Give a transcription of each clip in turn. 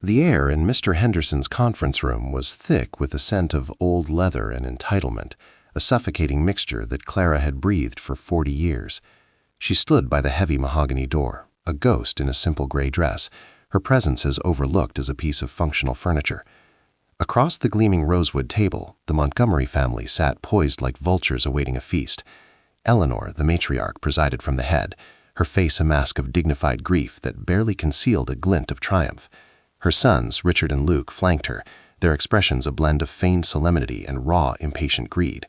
The air in Mr. Henderson's conference room was thick with the scent of old leather and entitlement, a suffocating mixture that Clara had breathed for 40 years. She stood by the heavy mahogany door, a ghost in a simple gray dress, her presence as overlooked as a piece of functional furniture. Across the gleaming rosewood table, the Montgomery family sat poised like vultures awaiting a feast. Eleanor, the matriarch, presided from the head, her face a mask of dignified grief that barely concealed a glint of triumph. Her sons, Richard and Luke, flanked her, their expressions a blend of feigned solemnity and raw, impatient greed.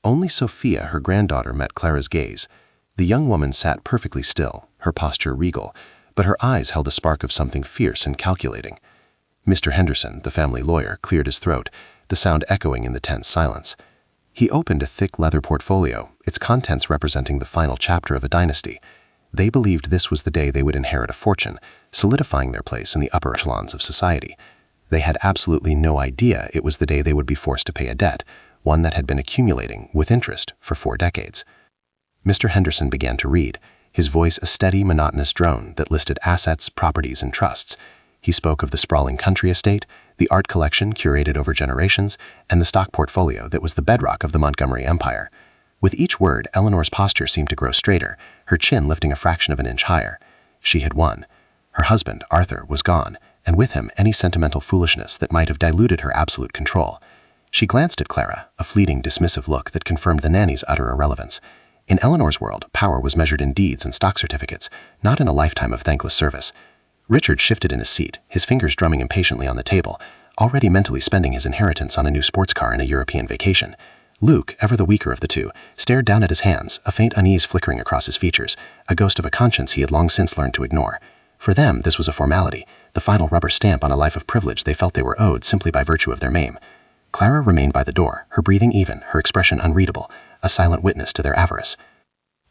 Only Sophia, her granddaughter, met Clara's gaze. The young woman sat perfectly still, her posture regal, but her eyes held a spark of something fierce and calculating. Mr. Henderson, the family lawyer, cleared his throat, the sound echoing in the tense silence. He opened a thick leather portfolio, its contents representing the final chapter of a dynasty. They believed this was the day they would inherit a fortune, solidifying their place in the upper echelons of society. They had absolutely no idea it was the day they would be forced to pay a debt, one that had been accumulating, with interest, for 4 decades. Mr. Henderson began to read, his voice a steady, monotonous drone that listed assets, properties, and trusts. He spoke of the sprawling country estate, the art collection curated over generations, and the stock portfolio that was the bedrock of the Montgomery Empire. With each word, Eleanor's posture seemed to grow straighter, her chin lifting a fraction of an inch higher. She had won. Her husband, Arthur, was gone, and with him any sentimental foolishness that might have diluted her absolute control. She glanced at Clara, a fleeting, dismissive look that confirmed the nanny's utter irrelevance. In Eleanor's world, power was measured in deeds and stock certificates, not in a lifetime of thankless service. Richard shifted in his seat, his fingers drumming impatiently on the table, already mentally spending his inheritance on a new sports car and a European vacation. Luke, ever the weaker of the two, stared down at his hands, a faint unease flickering across his features, a ghost of a conscience he had long since learned to ignore. For them, this was a formality, the final rubber stamp on a life of privilege they felt they were owed simply by virtue of their name. Clara remained by the door, her breathing even, her expression unreadable, a silent witness to their avarice.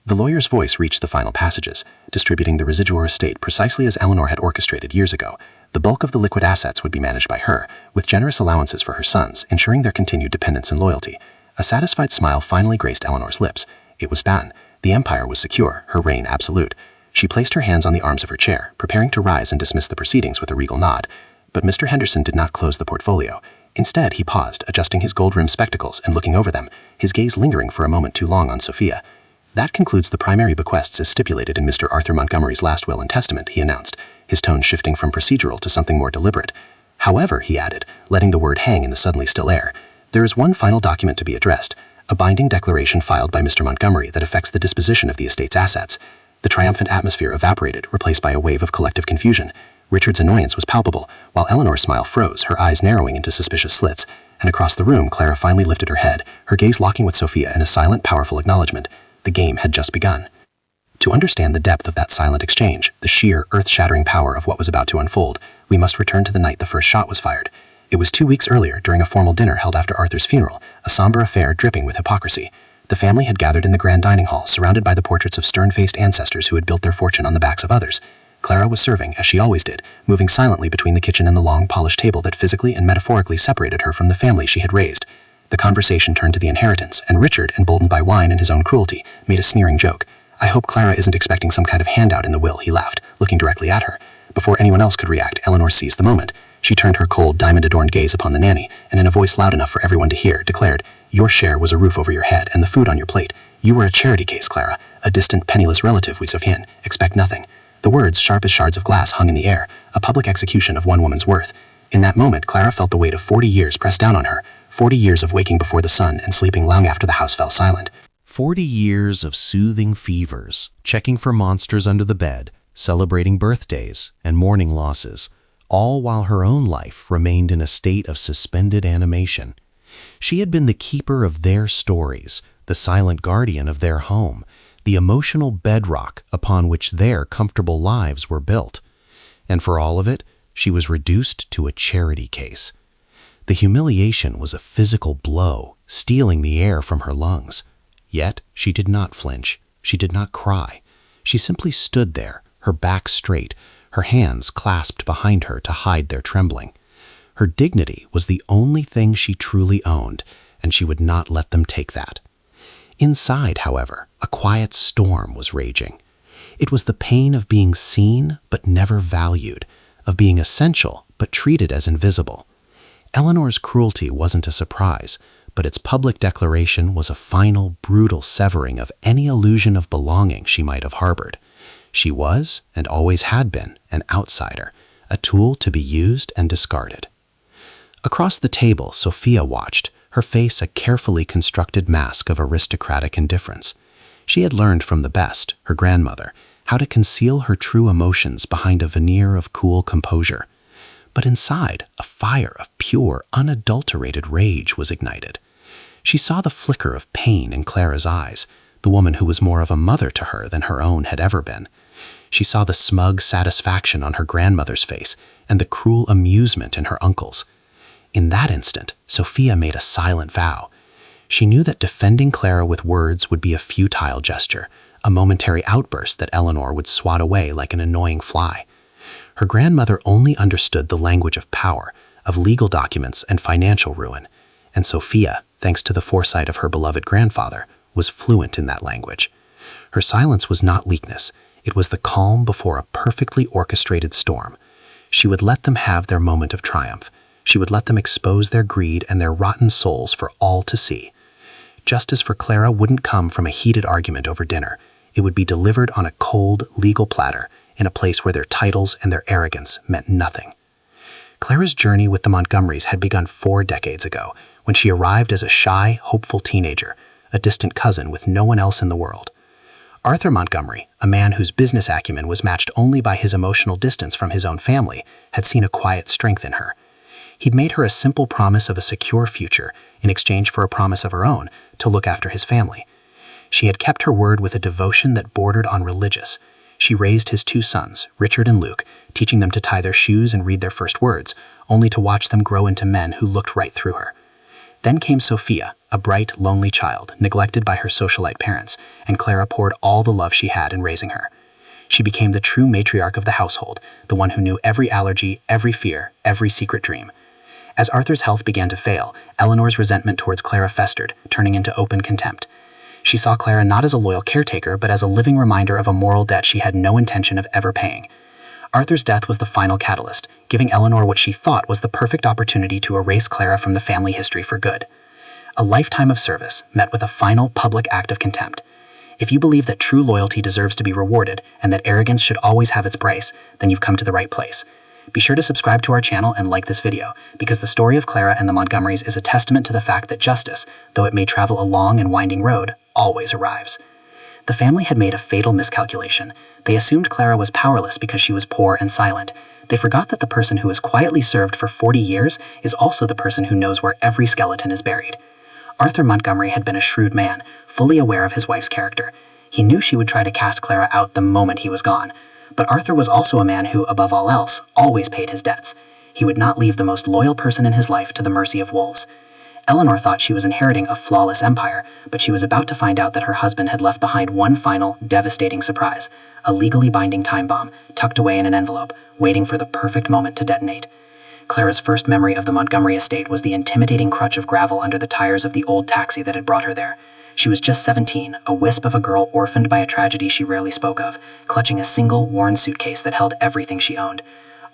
The lawyer's voice reached the final passages, distributing the residual estate precisely as Eleanor had orchestrated years ago. The bulk of the liquid assets would be managed by her, with generous allowances for her sons, ensuring their continued dependence and loyalty. A satisfied smile finally graced Eleanor's lips. It was done. The empire was secure, her reign absolute. She placed her hands on the arms of her chair, preparing to rise and dismiss the proceedings with a regal nod. But Mr. Henderson did not close the portfolio. Instead, he paused, adjusting his gold-rimmed spectacles and looking over them, his gaze lingering for a moment too long on Sophia. "That concludes the primary bequests as stipulated in Mr. Arthur Montgomery's last will and testament," he announced, his tone shifting from procedural to something more deliberate. "However," he added, letting the word hang in the suddenly still air, "there is one final document to be addressed, a binding declaration filed by Mr. Montgomery that affects the disposition of the estate's assets." The triumphant atmosphere evaporated, replaced by a wave of collective confusion. Richard's annoyance was palpable, while Eleanor's smile froze, her eyes narrowing into suspicious slits. And across the room, Clara finally lifted her head, her gaze locking with Sophia in a silent, powerful acknowledgement. The game had just begun. To understand the depth of that silent exchange, the sheer, earth-shattering power of what was about to unfold, we must return to the night the first shot was fired. It was 2 weeks earlier, during a formal dinner held after Arthur's funeral, a somber affair dripping with hypocrisy. The family had gathered in the grand dining hall, surrounded by the portraits of stern-faced ancestors who had built their fortune on the backs of others. Clara was serving, as she always did, moving silently between the kitchen and the long, polished table that physically and metaphorically separated her from the family she had raised. The conversation turned to the inheritance, and Richard, emboldened by wine and his own cruelty, made a sneering joke. "I hope Clara isn't expecting some kind of handout in the will," he laughed, looking directly at her. Before anyone else could react, Eleanor seized the moment. She turned her cold, diamond-adorned gaze upon the nanny, and in a voice loud enough for everyone to hear, declared, "Your share was a roof over your head and the food on your plate. You were a charity case, Clara, a distant, penniless relative, we Sophien. Expect nothing." The words, sharp as shards of glass, hung in the air, a public execution of one woman's worth. In that moment, Clara felt the weight of 40 years pressed down on her, 40 years of waking before the sun and sleeping long after the house fell silent. 40 years of soothing fevers, checking for monsters under the bed, celebrating birthdays and mourning losses, all while her own life remained in a state of suspended animation. She had been the keeper of their stories, the silent guardian of their home, the emotional bedrock upon which their comfortable lives were built. And for all of it, she was reduced to a charity case. The humiliation was a physical blow, stealing the air from her lungs. Yet she did not flinch. She did not cry. She simply stood there, her back straight, her hands clasped behind her to hide their trembling. Her dignity was the only thing she truly owned, and she would not let them take that. Inside, however, a quiet storm was raging. It was the pain of being seen but never valued, of being essential but treated as invisible. Eleanor's cruelty wasn't a surprise, but its public declaration was a final, brutal severing of any illusion of belonging she might have harbored. She was, and always had been, an outsider, a tool to be used and discarded. Across the table, Sophia watched, her face a carefully constructed mask of aristocratic indifference. She had learned from the best, her grandmother, how to conceal her true emotions behind a veneer of cool composure. But inside, a fire of pure, unadulterated rage was ignited. She saw the flicker of pain in Clara's eyes, the woman who was more of a mother to her than her own had ever been. She saw the smug satisfaction on her grandmother's face and the cruel amusement in her uncle's. In that instant, Sophia made a silent vow. She knew that defending Clara with words would be a futile gesture, a momentary outburst that Eleanor would swat away like an annoying fly. Her grandmother only understood the language of power, of legal documents and financial ruin, and Sophia, thanks to the foresight of her beloved grandfather, was fluent in that language. Her silence was not weakness, it was the calm before a perfectly orchestrated storm. She would let them have their moment of triumph. She would let them expose their greed and their rotten souls for all to see. Justice for Clara wouldn't come from a heated argument over dinner. It would be delivered on a cold, legal platter in a place where their titles and their arrogance meant nothing. Clara's journey with the Montgomerys had begun 4 decades ago, when she arrived as a shy, hopeful teenager, a distant cousin with no one else in the world. Arthur Montgomery, a man whose business acumen was matched only by his emotional distance from his own family, had seen a quiet strength in her. He'd made her a simple promise of a secure future in exchange for a promise of her own to look after his family. She had kept her word with a devotion that bordered on religious. She raised his 2 sons, Richard and Luke, teaching them to tie their shoes and read their first words, only to watch them grow into men who looked right through her. Then came Sophia, a bright, lonely child, neglected by her socialite parents, and Clara poured all the love she had in raising her. She became the true matriarch of the household, the one who knew every allergy, every fear, every secret dream. As Arthur's health began to fail, Eleanor's resentment towards Clara festered, turning into open contempt. She saw Clara not as a loyal caretaker, but as a living reminder of a moral debt she had no intention of ever paying. Arthur's death was the final catalyst, giving Eleanor what she thought was the perfect opportunity to erase Clara from the family history for good. A lifetime of service met with a final public act of contempt. If you believe that true loyalty deserves to be rewarded and that arrogance should always have its price, then you've come to the right place. Be sure to subscribe to our channel and like this video, because the story of Clara and the Montgomerys is a testament to the fact that justice, though it may travel a long and winding road, always arrives. The family had made a fatal miscalculation. They assumed Clara was powerless because she was poor and silent. They forgot that the person who has quietly served for 40 years is also the person who knows where every skeleton is buried. Arthur Montgomery had been a shrewd man, fully aware of his wife's character. He knew she would try to cast Clara out the moment he was gone. But Arthur was also a man who, above all else, always paid his debts. He would not leave the most loyal person in his life to the mercy of wolves. Eleanor thought she was inheriting a flawless empire, but she was about to find out that her husband had left behind one final, devastating surprise, a legally binding time bomb, tucked away in an envelope, waiting for the perfect moment to detonate. Clara's first memory of the Montgomery estate was the intimidating crutch of gravel under the tires of the old taxi that had brought her there. She was just 17, a wisp of a girl orphaned by a tragedy she rarely spoke of, clutching a single, worn suitcase that held everything she owned.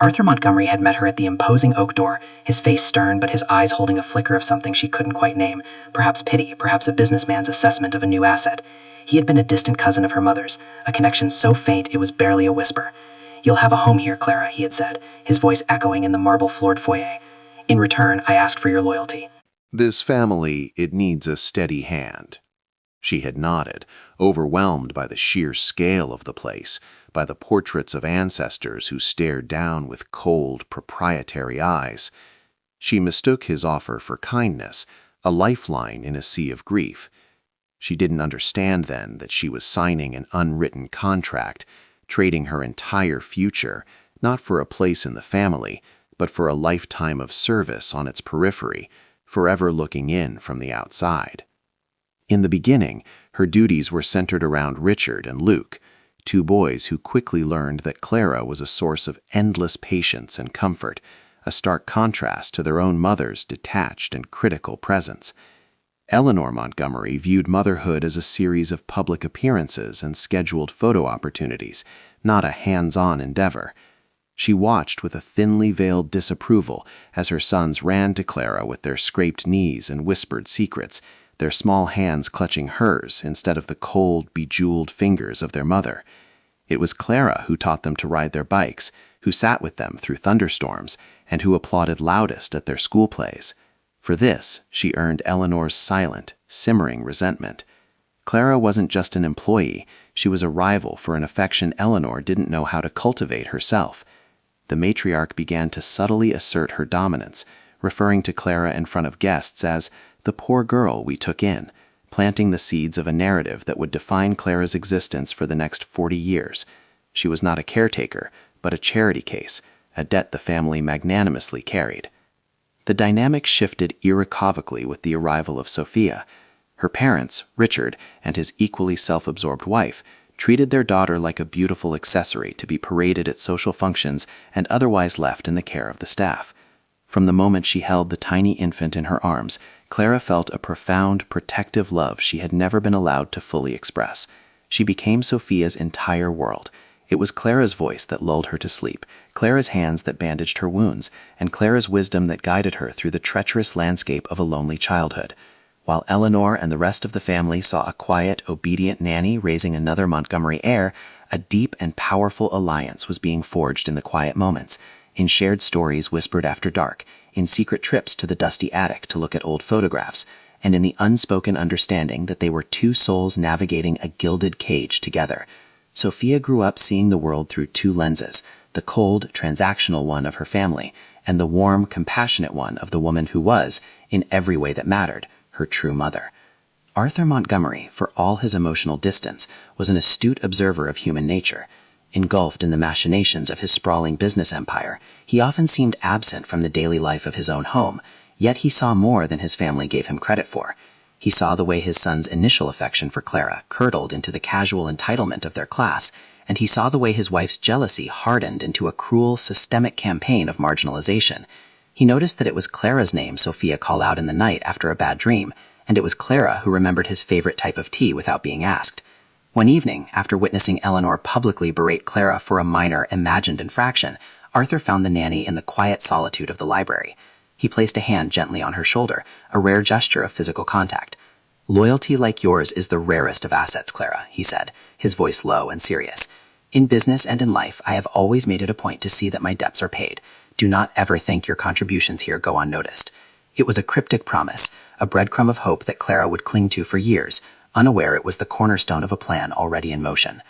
Arthur Montgomery had met her at the imposing oak door, his face stern but his eyes holding a flicker of something she couldn't quite name, perhaps pity, perhaps a businessman's assessment of a new asset. He had been a distant cousin of her mother's, a connection so faint it was barely a whisper. "You'll have a home here, Clara," he had said, his voice echoing in the marble-floored foyer. "In return, I ask for your loyalty." This family, it needs a steady hand. She had nodded, overwhelmed by the sheer scale of the place, by the portraits of ancestors who stared down with cold, proprietary eyes. She mistook his offer for kindness, a lifeline in a sea of grief. She didn't understand then that she was signing an unwritten contract, trading her entire future, not for a place in the family, but for a lifetime of service on its periphery, forever looking in from the outside. In the beginning, her duties were centered around Richard and Luke, 2 boys who quickly learned that Clara was a source of endless patience and comfort, a stark contrast to their own mother's detached and critical presence. Eleanor Montgomery viewed motherhood as a series of public appearances and scheduled photo opportunities, not a hands-on endeavor. She watched with a thinly veiled disapproval as her sons ran to Clara with their scraped knees and whispered secrets, their small hands clutching hers instead of the cold, bejeweled fingers of their mother. It was Clara who taught them to ride their bikes, who sat with them through thunderstorms, and who applauded loudest at their school plays. For this, she earned Eleanor's silent, simmering resentment. Clara wasn't just an employee, she was a rival for an affection Eleanor didn't know how to cultivate herself. The matriarch began to subtly assert her dominance, referring to Clara in front of guests as the poor girl we took in, planting the seeds of a narrative that would define Clara's existence for the next 40 years. She was not a caretaker, but a charity case, a debt the family magnanimously carried. The dynamic shifted irrevocably with the arrival of Sophia. Her parents, Richard, and his equally self-absorbed wife, treated their daughter like a beautiful accessory to be paraded at social functions and otherwise left in the care of the staff. From the moment she held the tiny infant in her arms, Clara felt a profound, protective love she had never been allowed to fully express. She became Sophia's entire world. It was Clara's voice that lulled her to sleep, Clara's hands that bandaged her wounds, and Clara's wisdom that guided her through the treacherous landscape of a lonely childhood. While Eleanor and the rest of the family saw a quiet, obedient Nanny raising another Montgomery heir, a deep and powerful alliance was being forged in the quiet moments, in shared stories whispered after dark, in secret trips to the dusty attic to look at old photographs, and in the unspoken understanding that they were two souls navigating a gilded cage together. Sophia grew up seeing the world through two lenses, the cold, transactional one of her family, and the warm, compassionate one of the woman who was, in every way that mattered, her true mother. Arthur Montgomery, for all his emotional distance, was an astute observer of human nature. Engulfed in the machinations of his sprawling business empire, he often seemed absent from the daily life of his own home, yet he saw more than his family gave him credit for. He saw the way his son's initial affection for Clara curdled into the casual entitlement of their class, and he saw the way his wife's jealousy hardened into a cruel, systemic campaign of marginalization. He noticed that it was Clara's name Sophia called out in the night after a bad dream, and it was Clara who remembered his favorite type of tea without being asked. One evening, after witnessing Eleanor publicly berate Clara for a minor, imagined infraction, Arthur found the nanny in the quiet solitude of the library. He placed a hand gently on her shoulder, a rare gesture of physical contact. "Loyalty like yours is the rarest of assets, Clara," he said, his voice low and serious. "In business and in life, I have always made it a point to see that my debts are paid. Do not ever think your contributions here go unnoticed." It was a cryptic promise, a breadcrumb of hope that Clara would cling to for years, unaware it was the cornerstone of a plan already in motion.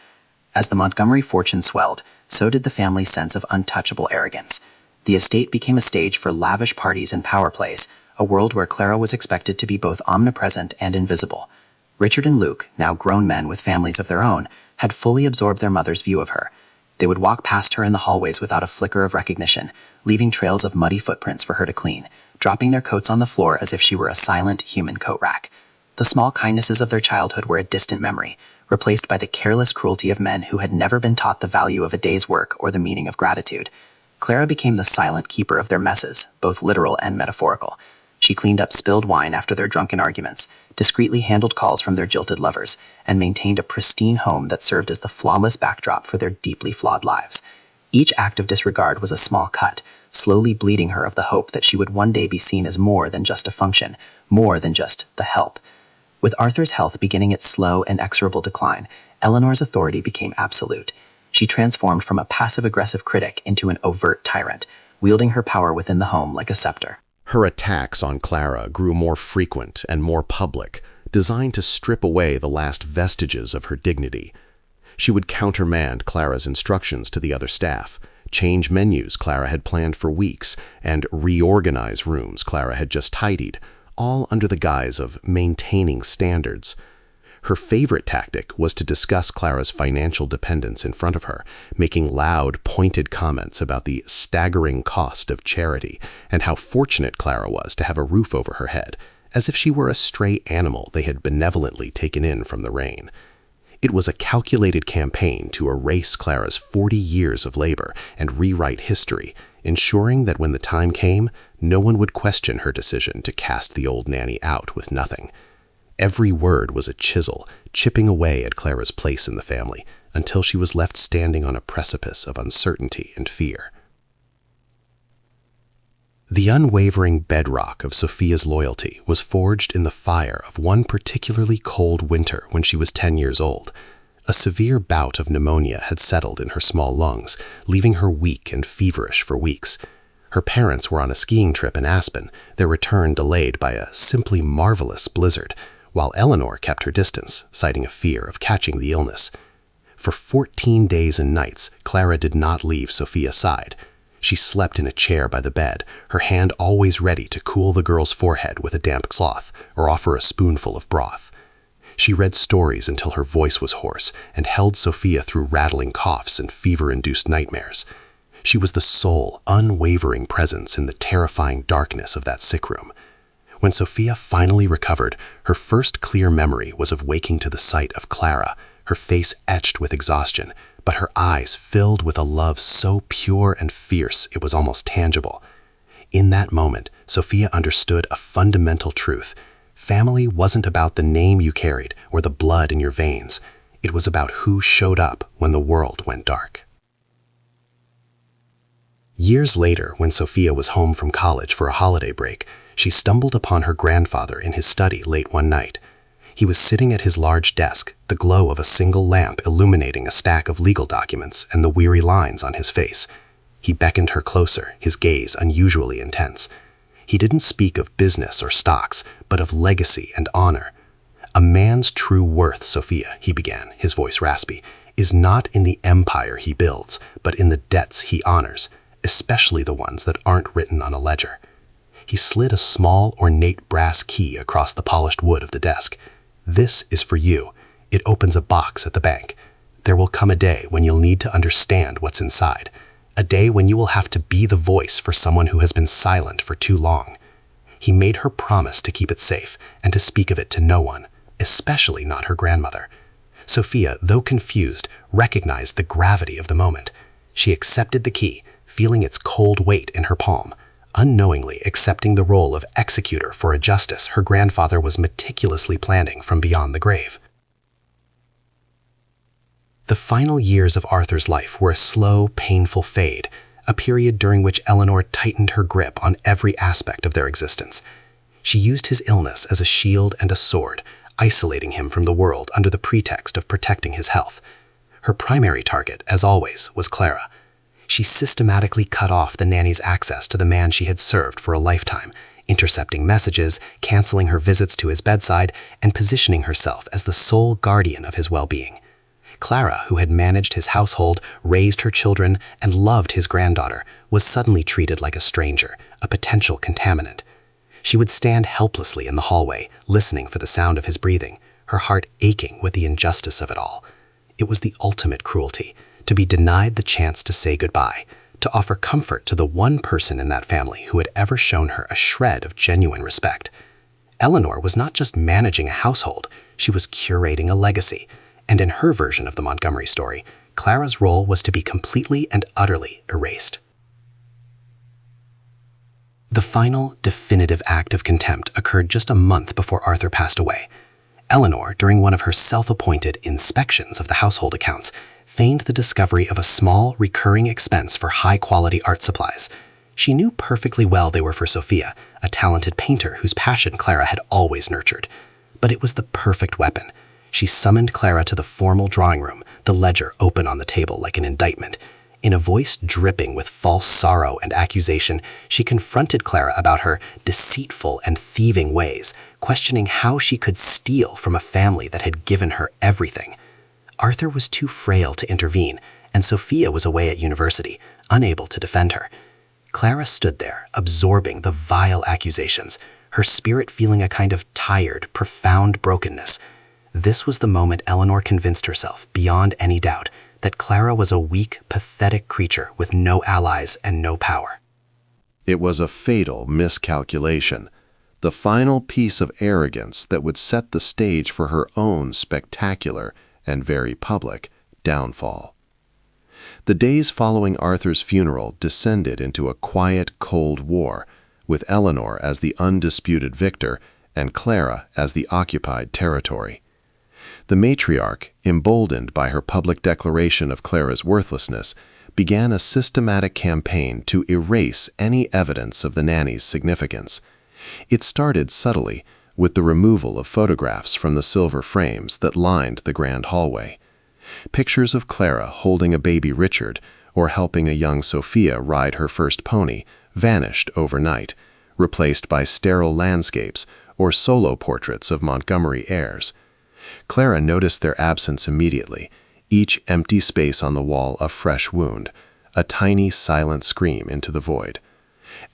As the Montgomery fortune swelled, so did the family's sense of untouchable arrogance. The estate became a stage for lavish parties and power plays, a world where Clara was expected to be both omnipresent and invisible. Richard and Luke, now grown men with families of their own, had fully absorbed their mother's view of her. They would walk past her in the hallways without a flicker of recognition, leaving trails of muddy footprints for her to clean, dropping their coats on the floor as if she were a silent human coat rack. The small kindnesses of their childhood were a distant memory, replaced by the careless cruelty of men who had never been taught the value of a day's work or the meaning of gratitude. Clara became the silent keeper of their messes, both literal and metaphorical. She cleaned up spilled wine after their drunken arguments, discreetly handled calls from their jilted lovers, and maintained a pristine home that served as the flawless backdrop for their deeply flawed lives. Each act of disregard was a small cut, slowly bleeding her of the hope that she would one day be seen as more than just a function, more than just the help. With Arthur's health beginning its slow and inexorable decline, Eleanor's authority became absolute. She transformed from a passive-aggressive critic into an overt tyrant, wielding her power within the home like a scepter. Her attacks on Clara grew more frequent and more public, designed to strip away the last vestiges of her dignity. She would countermand Clara's instructions to the other staff, change menus Clara had planned for weeks, and reorganize rooms Clara had just tidied, all under the guise of maintaining standards. Her favorite tactic was to discuss Clara's financial dependence in front of her, making loud, pointed comments about the staggering cost of charity and how fortunate Clara was to have a roof over her head, as if she were a stray animal they had benevolently taken in from the rain. It was a calculated campaign to erase Clara's 40 years of labor and rewrite history, ensuring that when the time came, no one would question her decision to cast the old nanny out with nothing. Every word was a chisel, chipping away at Clara's place in the family, until she was left standing on a precipice of uncertainty and fear. The unwavering bedrock of Sophia's loyalty was forged in the fire of one particularly cold winter when she was 10 years old. A severe bout of pneumonia had settled in her small lungs, leaving her weak and feverish for weeks. Her parents were on a skiing trip in Aspen, their return delayed by a simply marvelous blizzard, while Eleanor kept her distance, citing a fear of catching the illness. For 14 days and nights, Clara did not leave Sophia's side. She slept in a chair by the bed, her hand always ready to cool the girl's forehead with a damp cloth or offer a spoonful of broth. She read stories until her voice was hoarse and held Sophia through rattling coughs and fever-induced nightmares. She was the sole, unwavering presence in the terrifying darkness of that sick room. When Sophia finally recovered, her first clear memory was of waking to the sight of Clara, her face etched with exhaustion, but her eyes filled with a love so pure and fierce it was almost tangible. In that moment, Sophia understood a fundamental truth. Family wasn't about the name you carried or the blood in your veins. It was about who showed up when the world went dark. Years later, when Sophia was home from college for a holiday break, she stumbled upon her grandfather in his study late one night. He was sitting at his large desk, the glow of a single lamp illuminating a stack of legal documents and the weary lines on his face. He beckoned her closer, his gaze unusually intense. He didn't speak of business or stocks, but of legacy and honor. "A man's true worth, Sophia," he began, his voice raspy, "is not in the empire he builds, but in the debts he honors, especially the ones that aren't written on a ledger." He slid a small, ornate brass key across the polished wood of the desk. "This is for you. It opens a box at the bank. There will come a day when you'll need to understand what's inside. A day when you will have to be the voice for someone who has been silent for too long." He made her promise to keep it safe and to speak of it to no one, especially not her grandmother. Sophia, though confused, recognized the gravity of the moment. She accepted the key, feeling its cold weight in her palm. Unknowingly accepting the role of executor for a justice her grandfather was meticulously planning from beyond the grave. The final years of Arthur's life were a slow, painful fade, a period during which Eleanor tightened her grip on every aspect of their existence. She used his illness as a shield and a sword, isolating him from the world under the pretext of protecting his health. Her primary target, as always, was Clara. She systematically cut off the nanny's access to the man she had served for a lifetime, intercepting messages, canceling her visits to his bedside, and positioning herself as the sole guardian of his well-being. Clara, who had managed his household, raised her children, and loved his granddaughter, was suddenly treated like a stranger, a potential contaminant. She would stand helplessly in the hallway, listening for the sound of his breathing, her heart aching with the injustice of it all. It was the ultimate cruelty, to be denied the chance to say goodbye, to offer comfort to the one person in that family who had ever shown her a shred of genuine respect. Eleanor was not just managing a household, she was curating a legacy, and in her version of the Montgomery story, Clara's role was to be completely and utterly erased. The final, definitive act of contempt occurred just a month before Arthur passed away. Eleanor, during one of her self-appointed inspections of the household accounts, feigned the discovery of a small, recurring expense for high-quality art supplies. She knew perfectly well they were for Sophia, a talented painter whose passion Clara had always nurtured. But it was the perfect weapon. She summoned Clara to the formal drawing room, the ledger open on the table like an indictment. In a voice dripping with false sorrow and accusation, she confronted Clara about her deceitful and thieving ways, questioning how she could steal from a family that had given her everything. Arthur was too frail to intervene, and Sophia was away at university, unable to defend her. Clara stood there, absorbing the vile accusations, her spirit feeling a kind of tired, profound brokenness. This was the moment Eleanor convinced herself, beyond any doubt, that Clara was a weak, pathetic creature with no allies and no power. It was a fatal miscalculation, the final piece of arrogance that would set the stage for her own spectacular and very public downfall. The days following Arthur's funeral descended into a quiet, cold war, with Eleanor as the undisputed victor and Clara as the occupied territory. The matriarch, emboldened by her public declaration of Clara's worthlessness, began a systematic campaign to erase any evidence of the nanny's significance. It started subtly, with the removal of photographs from the silver frames that lined the grand hallway. Pictures of Clara holding a baby Richard or helping a young Sophia ride her first pony vanished overnight, replaced by sterile landscapes or solo portraits of Montgomery heirs. Clara noticed their absence immediately, each empty space on the wall a fresh wound, a tiny silent scream into the void.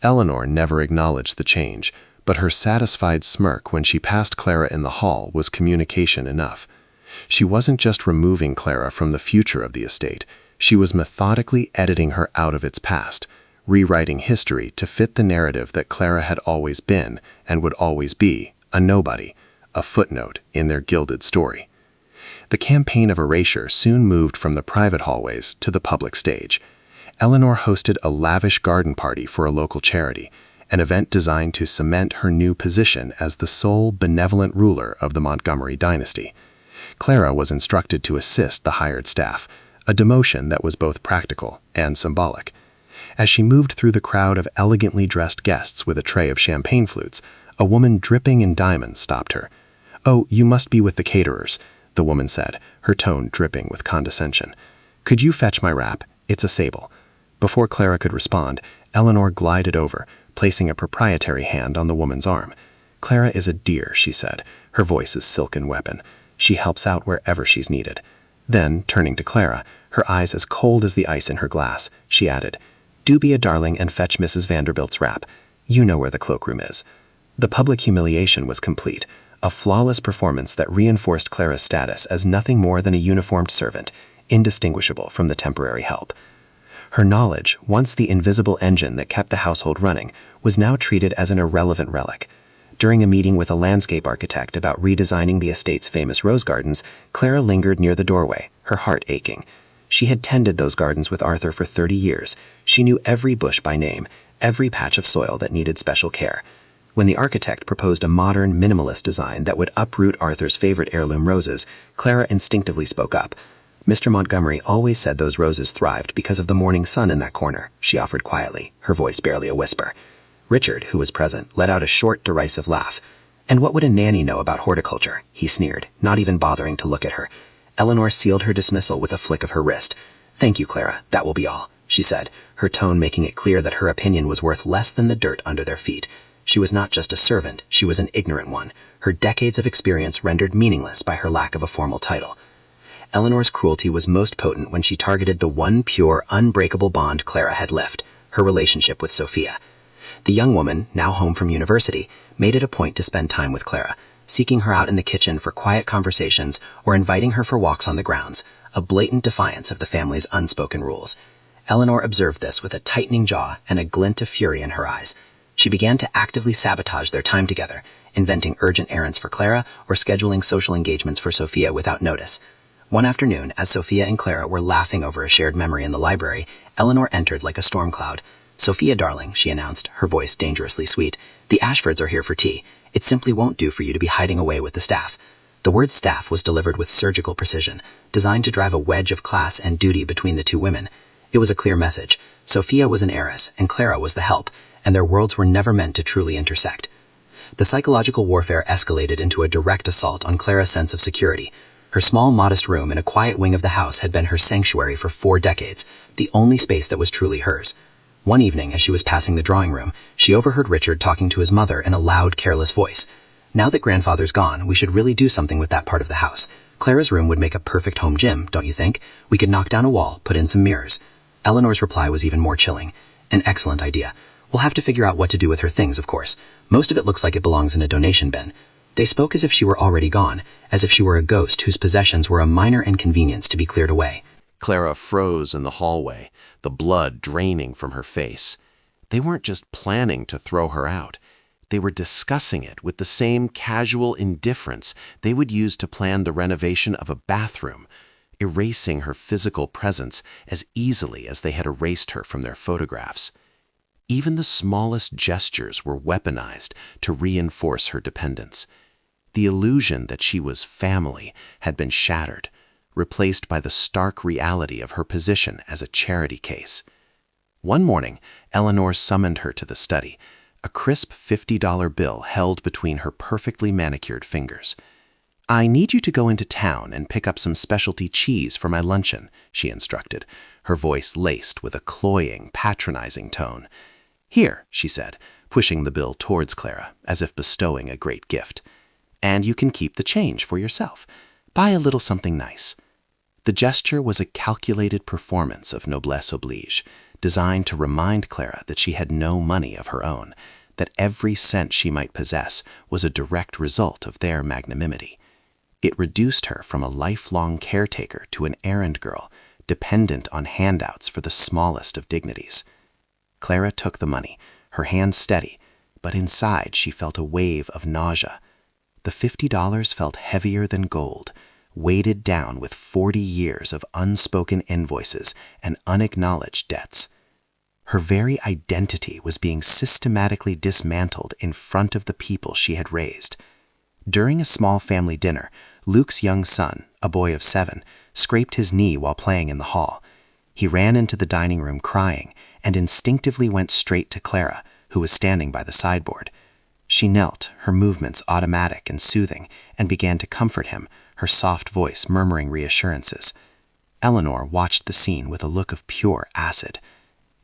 Eleanor never acknowledged the change, but her satisfied smirk when she passed Clara in the hall was communication enough. She wasn't just removing Clara from the future of the estate, she was methodically editing her out of its past, rewriting history to fit the narrative that Clara had always been and would always be, a nobody, a footnote in their gilded story. The campaign of erasure soon moved from the private hallways to the public stage. Eleanor hosted a lavish garden party for a local charity, an event designed to cement her new position as the sole benevolent ruler of the Montgomery dynasty. Clara was instructed to assist the hired staff, a demotion that was both practical and symbolic. As she moved through the crowd of elegantly dressed guests with a tray of champagne flutes, a woman dripping in diamonds stopped her. "Oh, you must be with the caterers," the woman said, her tone dripping with condescension. "Could you fetch my wrap? It's a sable." Before Clara could respond, Eleanor glided over, placing a proprietary hand on the woman's arm. "Clara is a dear," she said, her voice a silken weapon. "She helps out wherever she's needed." Then, turning to Clara, her eyes as cold as the ice in her glass, she added, "Do be a darling and fetch Mrs. Vanderbilt's wrap. You know where the cloakroom is." The public humiliation was complete, a flawless performance that reinforced Clara's status as nothing more than a uniformed servant, indistinguishable from the temporary help. Her knowledge, once the invisible engine that kept the household running, was now treated as an irrelevant relic. During a meeting with a landscape architect about redesigning the estate's famous rose gardens, Clara lingered near the doorway, her heart aching. She had tended those gardens with Arthur for 30 years. She knew every bush by name, every patch of soil that needed special care. When the architect proposed a modern, minimalist design that would uproot Arthur's favorite heirloom roses, Clara instinctively spoke up. "Mr. Montgomery always said those roses thrived because of the morning sun in that corner," she offered quietly, her voice barely a whisper. Richard, who was present, let out a short, derisive laugh. "And what would a nanny know about horticulture?" he sneered, not even bothering to look at her. Eleanor sealed her dismissal with a flick of her wrist. "Thank you, Clara, that will be all," she said, her tone making it clear that her opinion was worth less than the dirt under their feet. She was not just a servant, she was an ignorant one, her decades of experience rendered meaningless by her lack of a formal title. Eleanor's cruelty was most potent when she targeted the one pure, unbreakable bond Clara had left, her relationship with Sophia. The young woman, now home from university, made it a point to spend time with Clara, seeking her out in the kitchen for quiet conversations or inviting her for walks on the grounds, a blatant defiance of the family's unspoken rules. Eleanor observed this with a tightening jaw and a glint of fury in her eyes. She began to actively sabotage their time together, inventing urgent errands for Clara or scheduling social engagements for Sophia without notice. One afternoon, as Sophia and Clara were laughing over a shared memory in the library, Eleanor entered like a storm cloud. "Sophia, darling," she announced, her voice dangerously sweet, "the Ashfords are here for tea. It simply won't do for you to be hiding away with the staff." The word staff was delivered with surgical precision, designed to drive a wedge of class and duty between the two women. It was a clear message. Sophia was an heiress, and Clara was the help, and their worlds were never meant to truly intersect. The psychological warfare escalated into a direct assault on Clara's sense of security. Her small, modest room in a quiet wing of the house had been her sanctuary for 4 decades, the only space that was truly hers. One evening, as she was passing the drawing room, she overheard Richard talking to his mother in a loud, careless voice. "Now that grandfather's gone, we should really do something with that part of the house. Clara's room would make a perfect home gym, don't you think? We could knock down a wall, put in some mirrors." Eleanor's reply was even more chilling. "An excellent idea. We'll have to figure out what to do with her things, of course. Most of it looks like it belongs in a donation bin." They spoke as if she were already gone, as if she were a ghost whose possessions were a minor inconvenience to be cleared away. Clara froze in the hallway, the blood draining from her face. They weren't just planning to throw her out. They were discussing it with the same casual indifference they would use to plan the renovation of a bathroom, erasing her physical presence as easily as they had erased her from their photographs. Even the smallest gestures were weaponized to reinforce her dependence. The illusion that she was family had been shattered. replaced by the stark reality of her position as a charity case. One morning, Eleanor summoned her to the study, a crisp $50 bill held between her perfectly manicured fingers. "I need you to go into town and pick up some specialty cheese for my luncheon," she instructed, her voice laced with a cloying, patronizing tone. "Here," she said, pushing the bill towards Clara, as if bestowing a great gift. "And you can keep the change for yourself. Buy a little something nice." The gesture was a calculated performance of noblesse oblige, designed to remind Clara that she had no money of her own, that every cent she might possess was a direct result of their magnanimity. It reduced her from a lifelong caretaker to an errand girl, dependent on handouts for the smallest of dignities. Clara took the money, her hands steady, but inside she felt a wave of nausea. The $50 felt heavier than gold, weighted down with 40 years of unspoken invoices and unacknowledged debts. Her very identity was being systematically dismantled in front of the people she had raised. During a small family dinner, Luke's young son, a boy of 7, scraped his knee while playing in the hall. He ran into the dining room crying and instinctively went straight to Clara, who was standing by the sideboard. She knelt, her movements automatic and soothing, and began to comfort him, her soft voice murmuring reassurances. Eleanor watched the scene with a look of pure acid.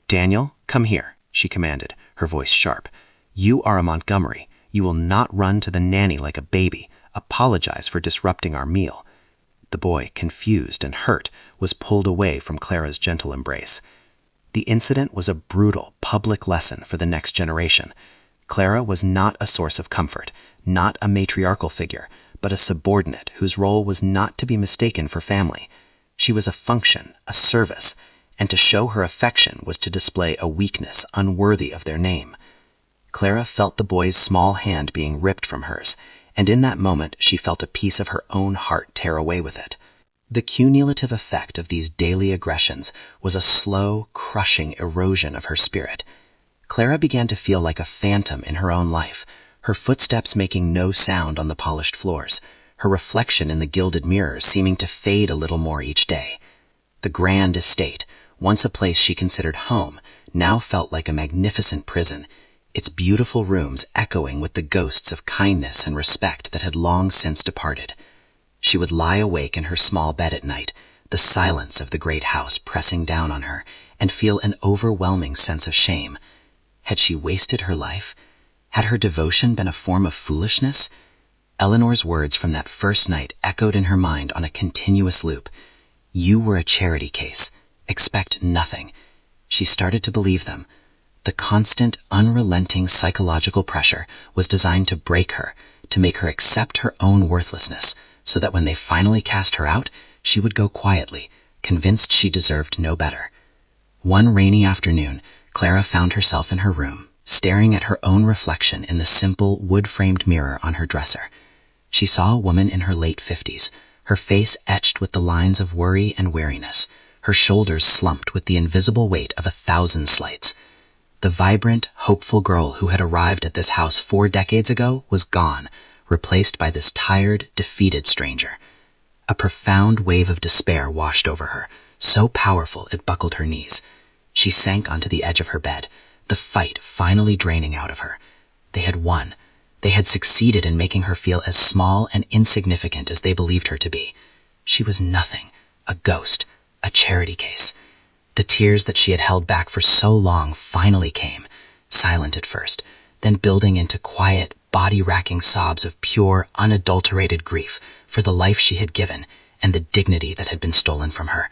"Daniel, come here," she commanded, her voice sharp. "You are a Montgomery. You will not run to the nanny like a baby. Apologize for disrupting our meal." The boy, confused and hurt, was pulled away from Clara's gentle embrace. The incident was a brutal, public lesson for the next generation. Clara was not a source of comfort, not a matriarchal figure, but a subordinate whose role was not to be mistaken for family. She was a function, a service, and to show her affection was to display a weakness unworthy of their name. Clara felt the boy's small hand being ripped from hers, and in that moment she felt a piece of her own heart tear away with it. The cumulative effect of these daily aggressions was a slow, crushing erosion of her spirit. Clara began to feel like a phantom in her own life, her footsteps making no sound on the polished floors, her reflection in the gilded mirrors seeming to fade a little more each day. The grand estate, once a place she considered home, now felt like a magnificent prison, its beautiful rooms echoing with the ghosts of kindness and respect that had long since departed. She would lie awake in her small bed at night, the silence of the great house pressing down on her, and feel an overwhelming sense of shame. Had she wasted her life? Had her devotion been a form of foolishness? Eleanor's words from that first night echoed in her mind on a continuous loop. "You were a charity case. Expect nothing." She started to believe them. The constant, unrelenting psychological pressure was designed to break her, to make her accept her own worthlessness, so that when they finally cast her out, she would go quietly, convinced she deserved no better. One rainy afternoon, Clara found herself in her room, staring at her own reflection in the simple, wood-framed mirror on her dresser. She saw a woman in her late 50s, her face etched with the lines of worry and weariness, her shoulders slumped with the invisible weight of 1,000 slights. The vibrant, hopeful girl who had arrived at this house 4 decades ago was gone, replaced by this tired, defeated stranger. A profound wave of despair washed over her, so powerful it buckled her knees. She sank onto the edge of her bed, the fight finally draining out of her. They had won. They had succeeded in making her feel as small and insignificant as they believed her to be. She was nothing, a ghost, a charity case. The tears that she had held back for so long finally came, silent at first, then building into quiet, body-racking sobs of pure, unadulterated grief for the life she had given and the dignity that had been stolen from her.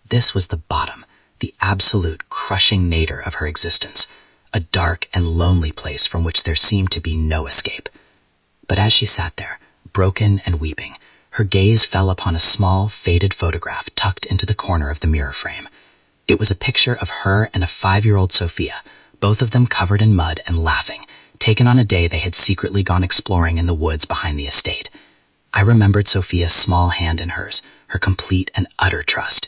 This was the bottom, the absolute crushing nadir of her existence, a dark and lonely place from which there seemed to be no escape. But as she sat there, broken and weeping, her gaze fell upon a small, faded photograph tucked into the corner of the mirror frame. It was a picture of her and a 5-year-old Sophia, both of them covered in mud and laughing, taken on a day they had secretly gone exploring in the woods behind the estate. I remembered Sophia's small hand in hers, her complete and utter trust.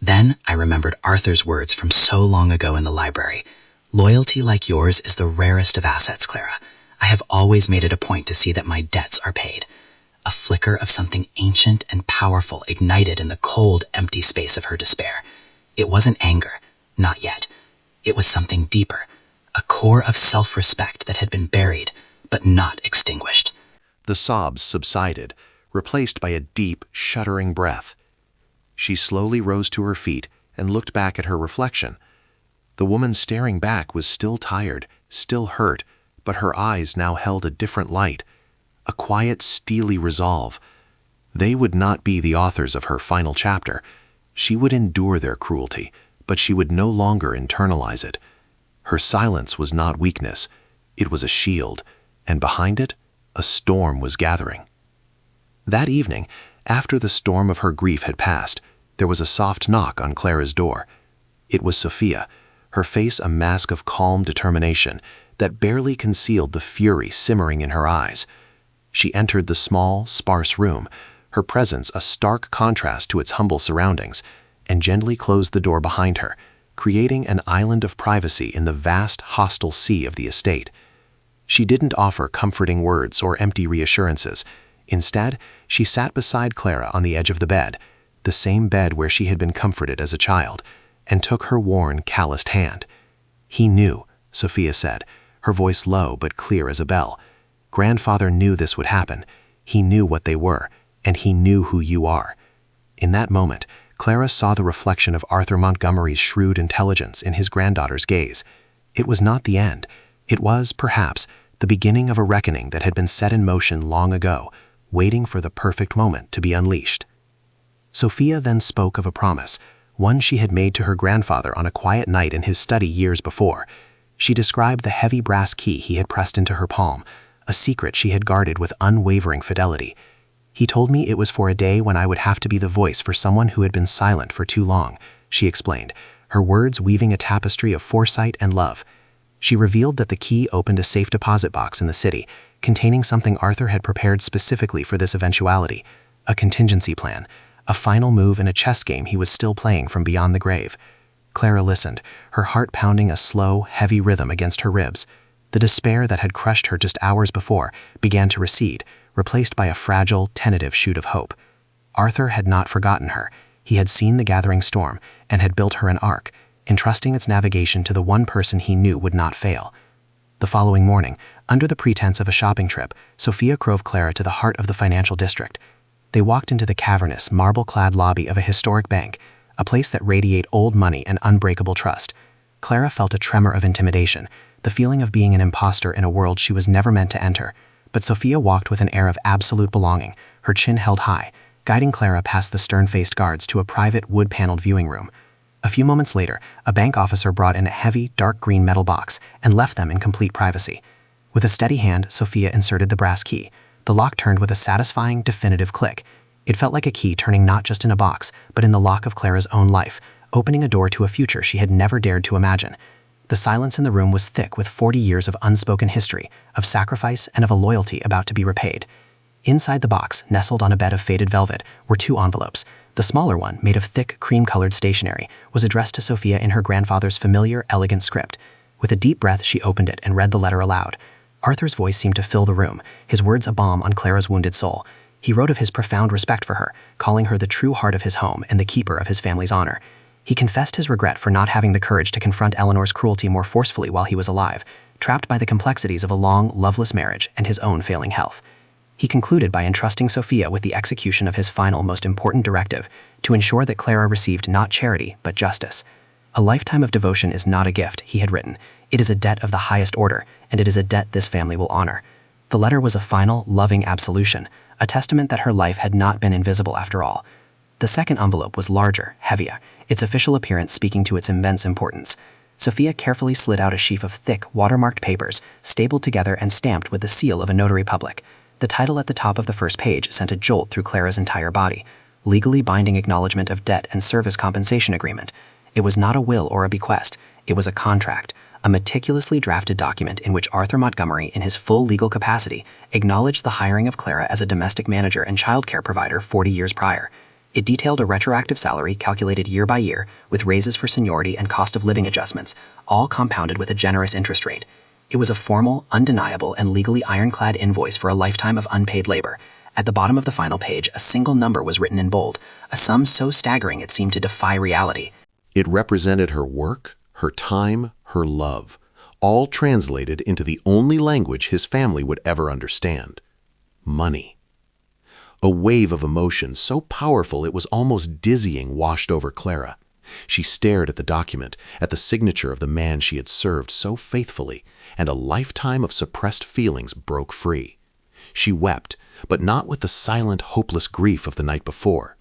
Then I remembered Arthur's words from so long ago in the library. "Loyalty like yours is the rarest of assets, Clara. I have always made it a point to see that my debts are paid. A flicker of something ancient and powerful ignited in the cold, empty space of her despair. It wasn't anger, not yet. It was something deeper, a core of self-respect that had been buried, but not extinguished. The sobs subsided, replaced by a deep, shuddering breath. She slowly rose to her feet and looked back at her reflection. The woman staring back was still tired, still hurt, but her eyes now held a different light, a quiet, steely resolve. They would not be the authors of her final chapter. She would endure their cruelty, but she would no longer internalize it. Her silence was not weakness, it was a shield, and behind it, a storm was gathering. That evening, after the storm of her grief had passed, there was a soft knock on Clara's door. It was Sophia, her face a mask of calm determination that barely concealed the fury simmering in her eyes. She entered the small, sparse room, her presence a stark contrast to its humble surroundings, and gently closed the door behind her, creating an island of privacy in the vast, hostile sea of the estate. She didn't offer comforting words or empty reassurances. Instead, she sat beside Clara on the edge of the bed, the same bed where she had been comforted as a child, and took her worn, calloused hand. "He knew," Sophia said, her voice low but clear as a bell. "Grandfather knew this would happen. He knew what they were, and he knew who you are." In that moment, Clara saw the reflection of Arthur Montgomery's shrewd intelligence in his granddaughter's gaze. It was not the end. It was, perhaps, the beginning of a reckoning that had been set in motion long ago, waiting for the perfect moment to be unleashed. Sophia then spoke of a promise, one she had made to her grandfather on a quiet night in his study years before. She described the heavy brass key he had pressed into her palm, a secret she had guarded with unwavering fidelity. "He told me it was for a day when I would have to be the voice for someone who had been silent for too long," she explained, her words weaving a tapestry of foresight and love. She revealed that the key opened a safe deposit box in the city, containing something Arthur had prepared specifically for this eventuality, a contingency plan, a final move in a chess game he was still playing from beyond the grave. Clara listened, her heart pounding a slow, heavy rhythm against her ribs. The despair that had crushed her just hours before began to recede, replaced by a fragile, tentative shoot of hope. Arthur had not forgotten her. He had seen the gathering storm and had built her an ark, entrusting its navigation to the one person he knew would not fail. The following morning, under the pretense of a shopping trip, Sophia drove Clara to the heart of the financial district. They walked into the cavernous, marble-clad lobby of a historic bank, a place that radiated old money and unbreakable trust. Clara felt a tremor of intimidation, the feeling of being an imposter in a world she was never meant to enter. But Sophia walked with an air of absolute belonging, her chin held high, guiding Clara past the stern-faced guards to a private, wood-paneled viewing room. A few moments later, a bank officer brought in a heavy, dark green metal box and left them in complete privacy. With a steady hand, Sophia inserted the brass key. The lock turned with a satisfying, definitive click. It felt like a key turning not just in a box, but in the lock of Clara's own life, opening a door to a future she had never dared to imagine. The silence in the room was thick with 40 years of unspoken history, of sacrifice, and of a loyalty about to be repaid. Inside the box, nestled on a bed of faded velvet, were two envelopes. The smaller one, made of thick, cream-colored stationery, was addressed to Sophia in her grandfather's familiar, elegant script. With a deep breath, she opened it and read the letter aloud. Arthur's voice seemed to fill the room, his words a balm on Clara's wounded soul. He wrote of his profound respect for her, calling her the true heart of his home and the keeper of his family's honor. He confessed his regret for not having the courage to confront Eleanor's cruelty more forcefully while he was alive, trapped by the complexities of a long, loveless marriage and his own failing health. He concluded by entrusting Sophia with the execution of his final, most important directive, to ensure that Clara received not charity, but justice. "A lifetime of devotion is not a gift," he had written. "It is a debt of the highest order, and it is a debt this family will honor." The letter was a final, loving absolution, a testament that her life had not been invisible after all. The second envelope was larger, heavier, its official appearance speaking to its immense importance. Sophia carefully slid out a sheaf of thick, watermarked papers, stapled together and stamped with the seal of a notary public. The title at the top of the first page sent a jolt through Clara's entire body. Legally binding acknowledgement of debt and service compensation agreement. It was not a will or a bequest. It was a contract, a meticulously drafted document in which Arthur Montgomery, in his full legal capacity, acknowledged the hiring of Clara as a domestic manager and childcare provider 40 years prior. It detailed a retroactive salary calculated year by year, with raises for seniority and cost of living adjustments, all compounded with a generous interest rate. It was a formal, undeniable, and legally ironclad invoice for a lifetime of unpaid labor, At the bottom of the final page, a single number was written in bold, a sum so staggering it seemed to defy reality. It represented her work, her time, her love, all translated into the only language his family would ever understand: money. A wave of emotion so powerful it was almost dizzying washed over Clara. She stared at the document, at the signature of the man she had served so faithfully, and a lifetime of suppressed feelings broke free. She wept, but not with the silent, hopeless grief of the night before.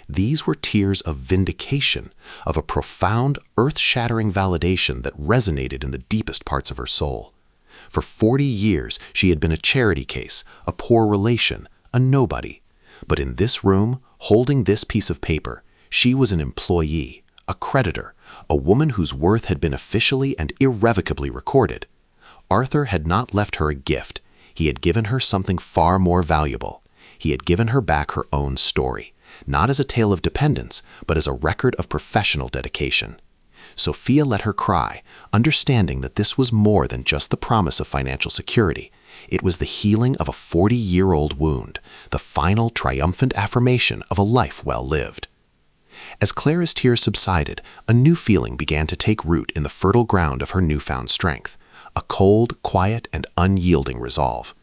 These were tears of vindication, of a profound, earth-shattering validation that resonated in the deepest parts of her soul. For 40 years, she had been a charity case, a poor relation, a nobody. But in this room, holding this piece of paper, she was an employee, a creditor, a woman whose worth had been officially and irrevocably recorded. Arthur had not left her a gift. He had given her something far more valuable. He had given her back her own story, not as a tale of dependence, but as a record of professional dedication. Sophia let her cry, understanding that this was more than just the promise of financial security. It was the healing of a 40-year-old wound, the final triumphant affirmation of a life well lived. As Clara's tears subsided, a new feeling began to take root in the fertile ground of her newfound strength, a cold, quiet, and unyielding resolve.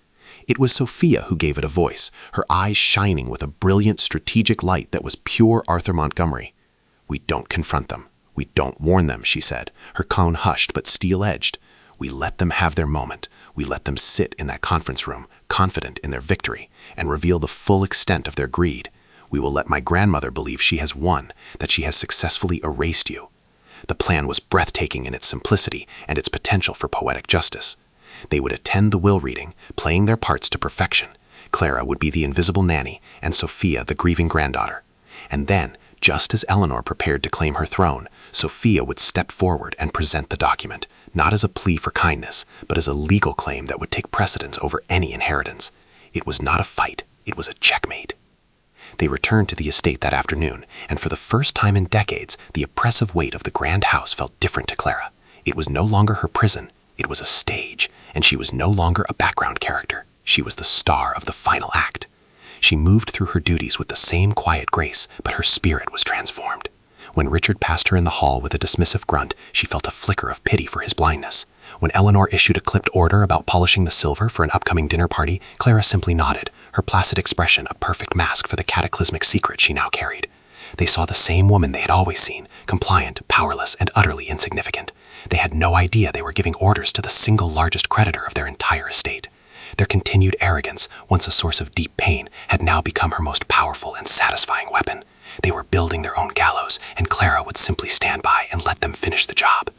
It was Sophia who gave it a voice, her eyes shining with a brilliant strategic light that was pure Arthur Montgomery. "We don't confront them. We don't warn them," she said, her tone hushed but steel-edged. "We let them have their moment. We let them sit in that conference room, confident in their victory, and reveal the full extent of their greed. We will let my grandmother believe she has won, that she has successfully erased you." The plan was breathtaking in its simplicity and its potential for poetic justice. They would attend the will reading, playing their parts to perfection. Clara would be the invisible nanny, and Sophia the grieving granddaughter. And then, just as Eleanor prepared to claim her throne, Sophia would step forward and present the document, not as a plea for kindness, but as a legal claim that would take precedence over any inheritance. It was not a fight, it was a checkmate. They returned to the estate that afternoon, and for the first time in decades, the oppressive weight of the grand house felt different to Clara. It was no longer her prison, it was a stage, and she was no longer a background character. She was the star of the final act. She moved through her duties with the same quiet grace, but her spirit was transformed. When Richard passed her in the hall with a dismissive grunt, she felt a flicker of pity for his blindness. When Eleanor issued a clipped order about polishing the silver for an upcoming dinner party, Clara simply nodded, her placid expression a perfect mask for the cataclysmic secret she now carried. They saw the same woman they had always seen, compliant, powerless, and utterly insignificant. They had no idea they were giving orders to the single largest creditor of their entire estate. Their continued arrogance, once a source of deep pain, had now become her most powerful and satisfying weapon. They were building their own gallows, and Clara would simply stand by and let them finish the job.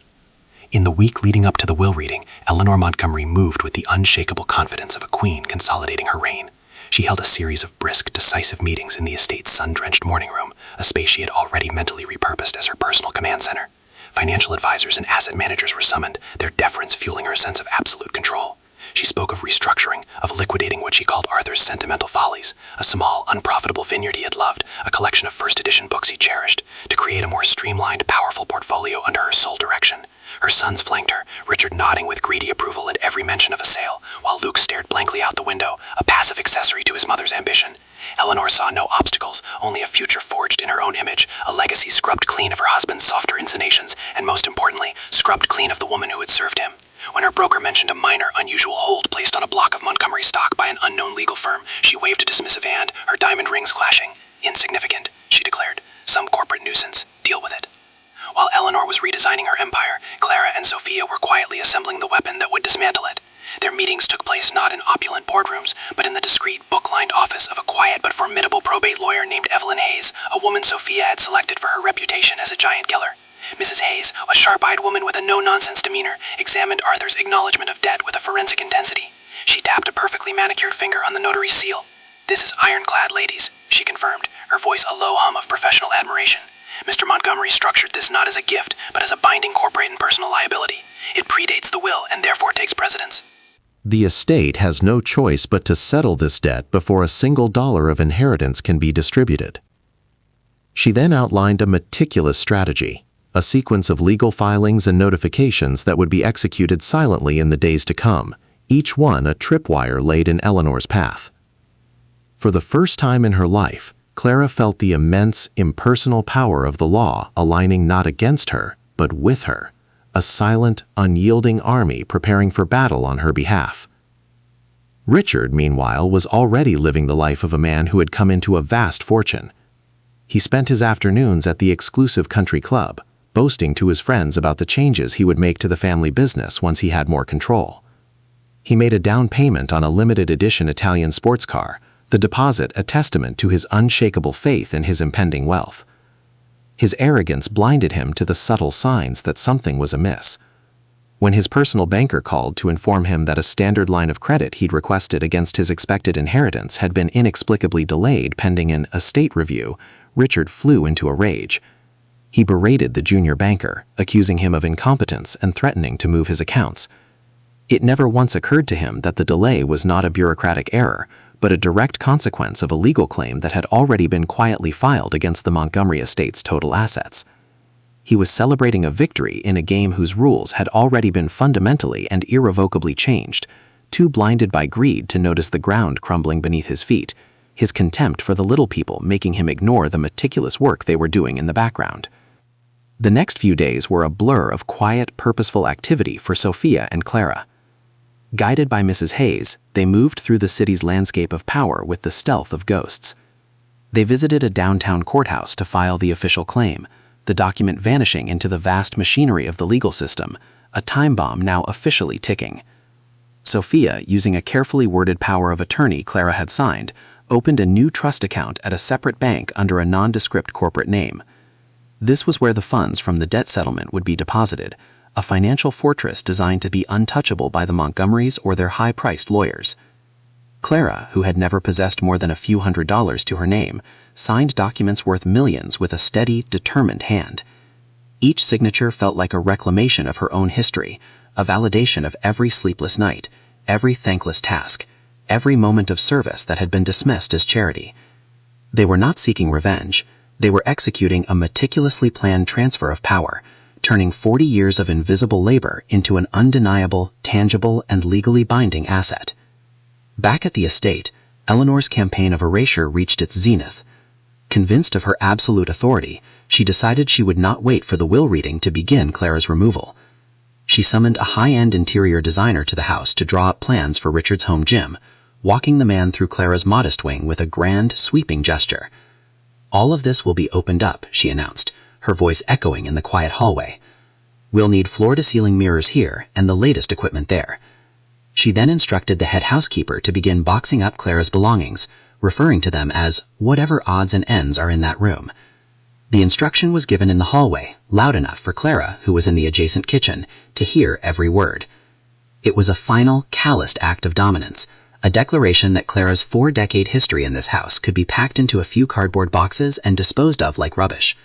In the week leading up to the will reading, Eleanor Montgomery moved with the unshakable confidence of a queen consolidating her reign. She held a series of brisk, decisive meetings in the estate's sun-drenched morning room, a space she had already mentally repurposed as her personal command center. Financial advisors and asset managers were summoned, their deference fueling her sense of absolute control. She spoke of restructuring, of liquidating what she called Arthur's sentimental follies, a small, unprofitable vineyard he had loved, a collection of first-edition books he cherished, to create a more streamlined, powerful portfolio under her sole direction. Her sons flanked her, Richard nodding with greedy approval at every mention of a sale, while Luke stared blankly out the window, a passive accessory to his mother's ambition. Eleanor saw no obstacles, only a future forged in her own image, a legacy scrubbed clean of her husband's softer inclinations, and most importantly, scrubbed clean of the woman who had served him. When her broker mentioned a minor, unusual hold placed on a block of Montgomery stock by an unknown legal firm, she waved a dismissive hand, her diamond rings clashing. "Insignificant," she declared. "Some corporate nuisance. Deal with it." While Eleanor was redesigning her empire, Clara and Sophia were quietly assembling the weapon that would dismantle it. Their meetings took place not in opulent boardrooms, but in the discreet, book-lined office of a quiet but formidable probate lawyer named Evelyn Hayes, a woman Sophia had selected for her reputation as a giant killer. Mrs. Hayes, a sharp-eyed woman with a no-nonsense demeanor, examined Arthur's acknowledgement of debt with a forensic intensity. She tapped a perfectly manicured finger on the notary's seal. "This is ironclad, ladies," she confirmed, her voice a low hum of professional admiration. "Mr. Montgomery structured this not as a gift, but as a binding corporate and personal liability. It predates the will and therefore takes precedence." The estate has no choice but to settle this debt before a single dollar of inheritance can be distributed. She then outlined a meticulous strategy, a sequence of legal filings and notifications that would be executed silently in the days to come, each one a tripwire laid in Eleanor's path. For the first time in her life, Clara felt the immense, impersonal power of the law aligning not against her, but with her, a silent, unyielding army preparing for battle on her behalf. Richard, meanwhile, was already living the life of a man who had come into a vast fortune. He spent his afternoons at the exclusive country club, boasting to his friends about the changes he would make to the family business once he had more control. He made a down payment on a limited edition Italian sports car, the deposit a testament to his unshakable faith in his impending wealth. His arrogance blinded him to the subtle signs that something was amiss. When his personal banker called to inform him that a standard line of credit he'd requested against his expected inheritance had been inexplicably delayed pending an estate review, Richard flew into a rage. He berated the junior banker, accusing him of incompetence and threatening to move his accounts. It never once occurred to him that the delay was not a bureaucratic error, but a direct consequence of a legal claim that had already been quietly filed against the Montgomery estate's total assets. He was celebrating a victory in a game whose rules had already been fundamentally and irrevocably changed, too blinded by greed to notice the ground crumbling beneath his feet, his contempt for the little people making him ignore the meticulous work they were doing in the background. The next few days were a blur of quiet, purposeful activity for Sophia and Clara. Guided by Mrs. Hayes, they moved through the city's landscape of power with the stealth of ghosts. They visited a downtown courthouse to file the official claim, the document vanishing into the vast machinery of the legal system, a time bomb now officially ticking. Sophia, using a carefully worded power of attorney Clara had signed, opened a new trust account at a separate bank under a nondescript corporate name. This was where the funds from the debt settlement would be deposited, a financial fortress designed to be untouchable by the Montgomerys or their high-priced lawyers. Clara, who had never possessed more than a few $100s to her name, signed documents worth millions with a steady, determined hand. Each signature felt like a reclamation of her own history, a validation of every sleepless night, every thankless task, every moment of service that had been dismissed as charity. They were not seeking revenge. They were executing a meticulously planned transfer of power, turning 40 years of invisible labor into an undeniable, tangible, and legally binding asset. Back at the estate, Eleanor's campaign of erasure reached its zenith. Convinced of her absolute authority, she decided she would not wait for the will reading to begin Clara's removal. She summoned a high-end interior designer to the house to draw up plans for Richard's home gym, walking the man through Clara's modest wing with a grand, sweeping gesture. "All of this will be opened up," she announced, her voice echoing in the quiet hallway. "We'll need floor-to-ceiling mirrors here and the latest equipment there." She then instructed the head housekeeper to begin boxing up Clara's belongings, referring to them as whatever odds and ends are in that room. The instruction was given in the hallway, loud enough for Clara, who was in the adjacent kitchen, to hear every word. It was a final, calloused act of dominance, a declaration that Clara's 4-decade history in this house could be packed into a few cardboard boxes and disposed of like rubbish.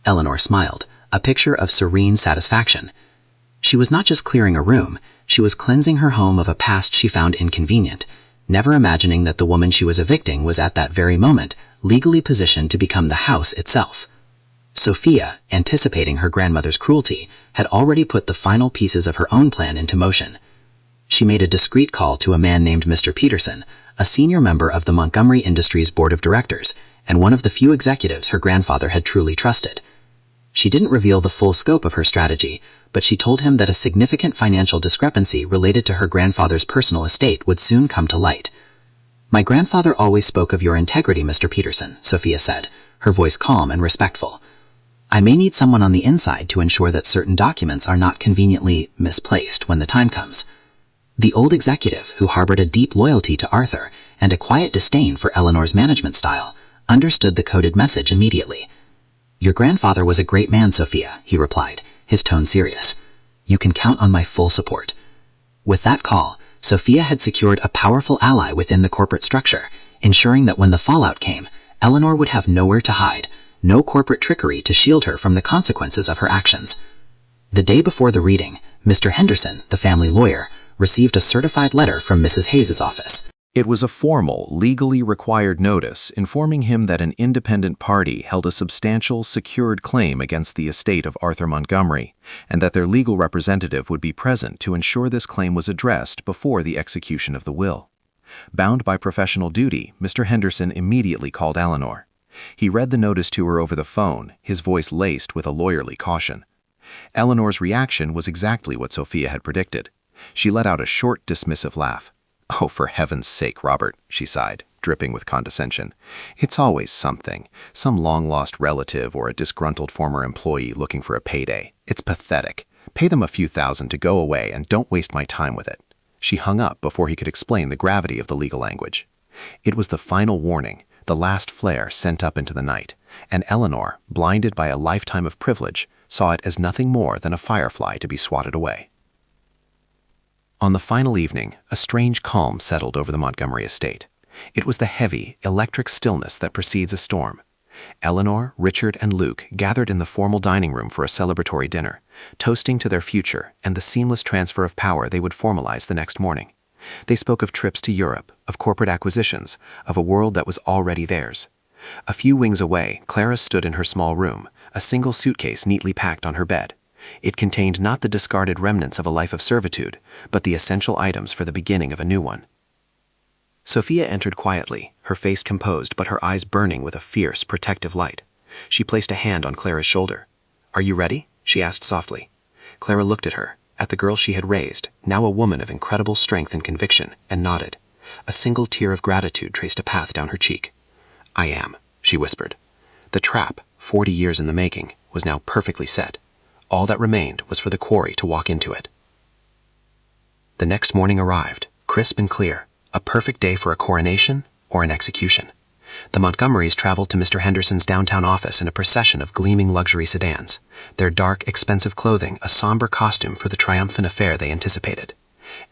Eleanor smiled, a picture of serene satisfaction. She was not just clearing a room, she was cleansing her home of a past she found inconvenient, never imagining that the woman she was evicting was at that very moment legally positioned to become the house itself. Sophia, anticipating her grandmother's cruelty, had already put the final pieces of her own plan into motion. She made a discreet call to a man named Mr. Peterson, a senior member of the Montgomery Industries Board of Directors, and one of the few executives her grandfather had truly trusted. She didn't reveal the full scope of her strategy, but she told him that a significant financial discrepancy related to her grandfather's personal estate would soon come to light. "My grandfather always spoke of your integrity, Mr. Peterson," Sophia said, her voice calm and respectful. "I may need someone on the inside to ensure that certain documents are not conveniently misplaced when the time comes." The old executive, who harbored a deep loyalty to Arthur and a quiet disdain for Eleanor's management style, understood the coded message immediately. "Your grandfather was a great man, Sophia," he replied, his tone serious. "You can count on my full support." With that call, Sophia had secured a powerful ally within the corporate structure, ensuring that when the fallout came, Eleanor would have nowhere to hide, no corporate trickery to shield her from the consequences of her actions. The day before the reading, Mr. Henderson, the family lawyer, received a certified letter from Mrs. Hayes' office. It was a formal, legally required notice informing him that an independent party held a substantial, secured claim against the estate of Arthur Montgomery, and that their legal representative would be present to ensure this claim was addressed before the execution of the will. Bound by professional duty, Mr. Henderson immediately called Eleanor. He read the notice to her over the phone, his voice laced with a lawyerly caution. Eleanor's reaction was exactly what Sophia had predicted. She let out a short, dismissive laugh. "Oh, for heaven's sake, Robert," she sighed, dripping with condescension. "It's always something, some long-lost relative or a disgruntled former employee looking for a payday. It's pathetic. Pay them a few thousand to go away and don't waste my time with it." She hung up before he could explain the gravity of the legal language. It was the final warning, the last flare sent up into the night, and Eleanor, blinded by a lifetime of privilege, saw it as nothing more than a firefly to be swatted away. On the final evening, a strange calm settled over the Montgomery estate. It was the heavy, electric stillness that precedes a storm. Eleanor, Richard, and Luke gathered in the formal dining room for a celebratory dinner, toasting to their future and the seamless transfer of power they would formalize the next morning. They spoke of trips to Europe, of corporate acquisitions, of a world that was already theirs. A few wings away, Clara stood in her small room, a single suitcase neatly packed on her bed. It contained not the discarded remnants of a life of servitude, but the essential items for the beginning of a new one. Sophia entered quietly, her face composed but her eyes burning with a fierce, protective light. She placed a hand on Clara's shoulder. "Are you ready?" she asked softly. Clara looked at her, at the girl she had raised, now a woman of incredible strength and conviction, and nodded. A single tear of gratitude traced a path down her cheek. "I am," she whispered. The trap, 40 years in the making, was now perfectly set. All that remained was for the quarry to walk into it. The next morning arrived, crisp and clear, a perfect day for a coronation or an execution. The Montgomerys traveled to Mr. Henderson's downtown office in a procession of gleaming luxury sedans, their dark, expensive clothing a somber costume for the triumphant affair they anticipated.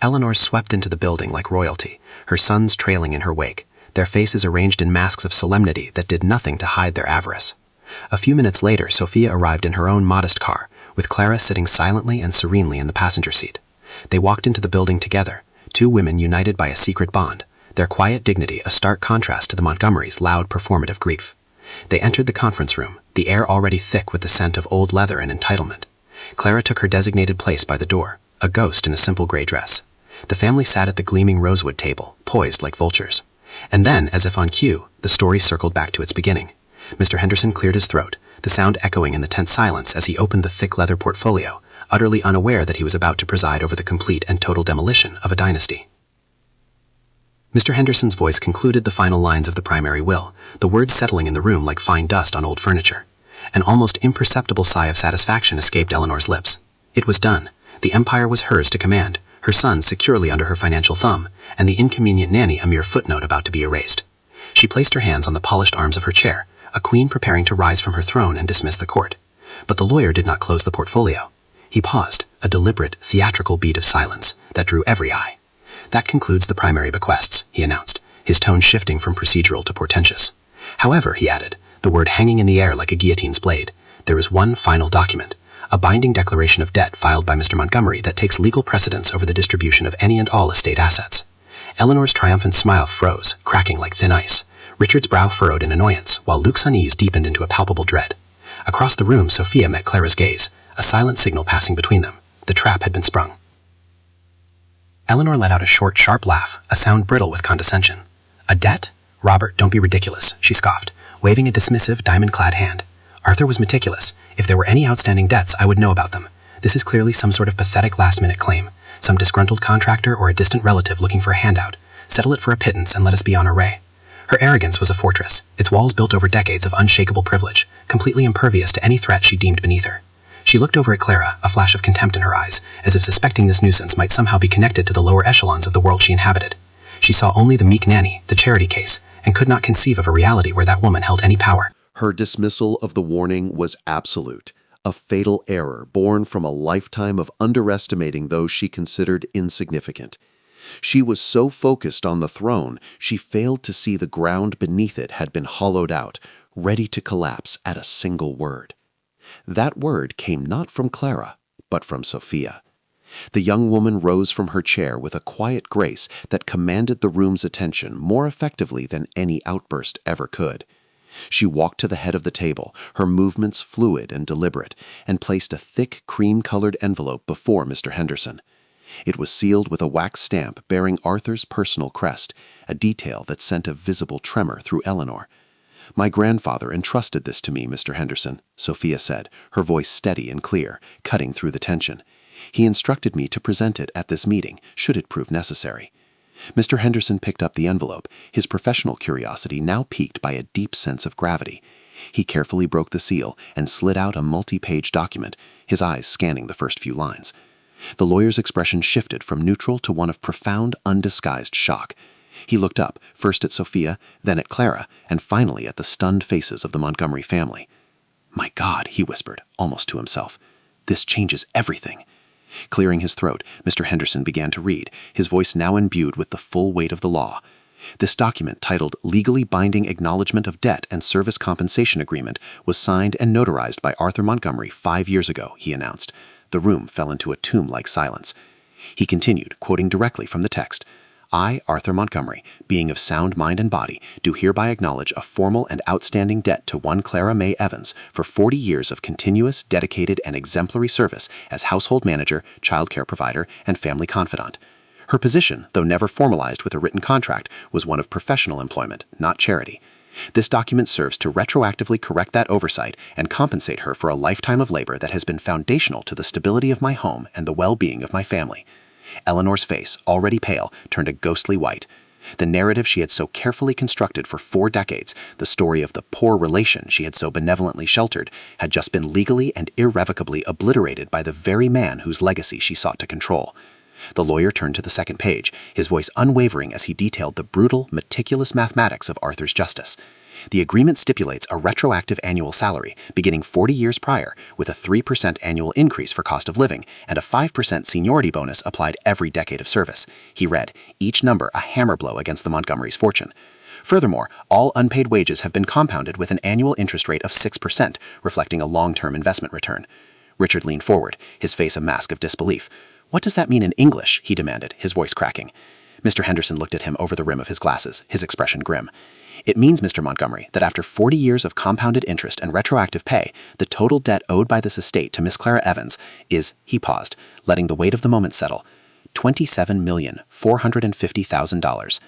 Eleanor swept into the building like royalty, her sons trailing in her wake, their faces arranged in masks of solemnity that did nothing to hide their avarice. A few minutes later, Sophia arrived in her own modest car, with Clara sitting silently and serenely in the passenger seat. They walked into the building together, two women united by a secret bond, their quiet dignity a stark contrast to the Montgomerys' loud performative grief. They entered the conference room, the air already thick with the scent of old leather and entitlement. Clara took her designated place by the door, a ghost in a simple gray dress. The family sat at the gleaming rosewood table, poised like vultures. And then, as if on cue, the story circled back to its beginning. Mr. Henderson cleared his throat, the sound echoing in the tense silence as he opened the thick leather portfolio, utterly unaware that he was about to preside over the complete and total demolition of a dynasty. Mr. Henderson's voice concluded the final lines of the primary will, the words settling in the room like fine dust on old furniture. An almost imperceptible sigh of satisfaction escaped Eleanor's lips. It was done. The empire was hers to command, her sons securely under her financial thumb, and the inconvenient Nanny a mere footnote about to be erased. She placed her hands on the polished arms of her chair, a queen preparing to rise from her throne and dismiss the court. But the lawyer did not close the portfolio. He paused, a deliberate, theatrical beat of silence that drew every eye. "That concludes the primary bequests," he announced, his tone shifting from procedural to portentous. "However," he added, the word hanging in the air like a guillotine's blade, "there is one final document, a binding declaration of debt filed by Mr. Montgomery that takes legal precedence over the distribution of any and all estate assets." Eleanor's triumphant smile froze, cracking like thin ice. Richard's brow furrowed in annoyance, while Luke's unease deepened into a palpable dread. Across the room, Sophia met Clara's gaze, a silent signal passing between them. The trap had been sprung. Eleanor let out a short, sharp laugh, a sound brittle with condescension. "A debt? Robert, don't be ridiculous," she scoffed, waving a dismissive, diamond-clad hand. "Arthur was meticulous. If there were any outstanding debts, I would know about them. This is clearly some sort of pathetic last-minute claim, some disgruntled contractor or a distant relative looking for a handout. Settle it for a pittance and let us be on our way." Her arrogance was a fortress, its walls built over decades of unshakable privilege, completely impervious to any threat she deemed beneath her. She looked over at Clara, a flash of contempt in her eyes, as if suspecting this nuisance might somehow be connected to the lower echelons of the world she inhabited. She saw only the meek Nanny, the charity case, and could not conceive of a reality where that woman held any power. Her dismissal of the warning was absolute, a fatal error born from a lifetime of underestimating those she considered insignificant. She was so focused on the throne, she failed to see the ground beneath it had been hollowed out, ready to collapse at a single word. That word came not from Clara, but from Sophia. The young woman rose from her chair with a quiet grace that commanded the room's attention more effectively than any outburst ever could. She walked to the head of the table, her movements fluid and deliberate, and placed a thick, cream-colored envelope before Mr. Henderson. It was sealed with a wax stamp bearing Arthur's personal crest, a detail that sent a visible tremor through Eleanor. "My grandfather entrusted this to me, Mr. Henderson," Sophia said, her voice steady and clear, cutting through the tension. "He instructed me to present it at this meeting, should it prove necessary." Mr. Henderson picked up the envelope, his professional curiosity now piqued by a deep sense of gravity. He carefully broke the seal and slid out a multi-page document, his eyes scanning the first few lines. The lawyer's expression shifted from neutral to one of profound, undisguised shock. He looked up, first at Sophia, then at Clara, and finally at the stunned faces of the Montgomery family. "My God," he whispered, almost to himself. "This changes everything." Clearing his throat, Mr. Henderson began to read, his voice now imbued with the full weight of the law. This document, titled Legally Binding Acknowledgement of Debt and Service Compensation Agreement, was signed and notarized by Arthur Montgomery 5 years ago, he announced. The room fell into a tomb-like silence. He continued, quoting directly from the text, "I, Arthur Montgomery, being of sound mind and body, do hereby acknowledge a formal and outstanding debt to one Clara May Evans for 40 years of continuous, dedicated, and exemplary service as household manager, child care provider, and family confidant. Her position, though never formalized with a written contract, was one of professional employment, not charity. This document serves to retroactively correct that oversight and compensate her for a lifetime of labor that has been foundational to the stability of my home and the well-being of my family." Eleanor's face, already pale, turned a ghostly white. The narrative she had so carefully constructed for 4 decades, the story of the poor relation she had so benevolently sheltered, had just been legally and irrevocably obliterated by the very man whose legacy she sought to control. The lawyer turned to the second page, his voice unwavering as he detailed the brutal, meticulous mathematics of Arthur's justice. The agreement stipulates a retroactive annual salary beginning 40 years prior, with a 3% annual increase for cost of living and a 5% seniority bonus applied every decade of service. He read, each number a hammer blow against the Montgomerys' fortune. Furthermore, all unpaid wages have been compounded with an annual interest rate of 6%, reflecting a long-term investment return. Richard leaned forward, his face a mask of disbelief. "What does that mean in English?" he demanded, his voice cracking. Mr. Henderson looked at him over the rim of his glasses, his expression grim. "It means, Mr. Montgomery, that after 40 years of compounded interest and retroactive pay, the total debt owed by this estate to Miss Clara Evans is," he paused, letting the weight of the moment settle, $27,450,000.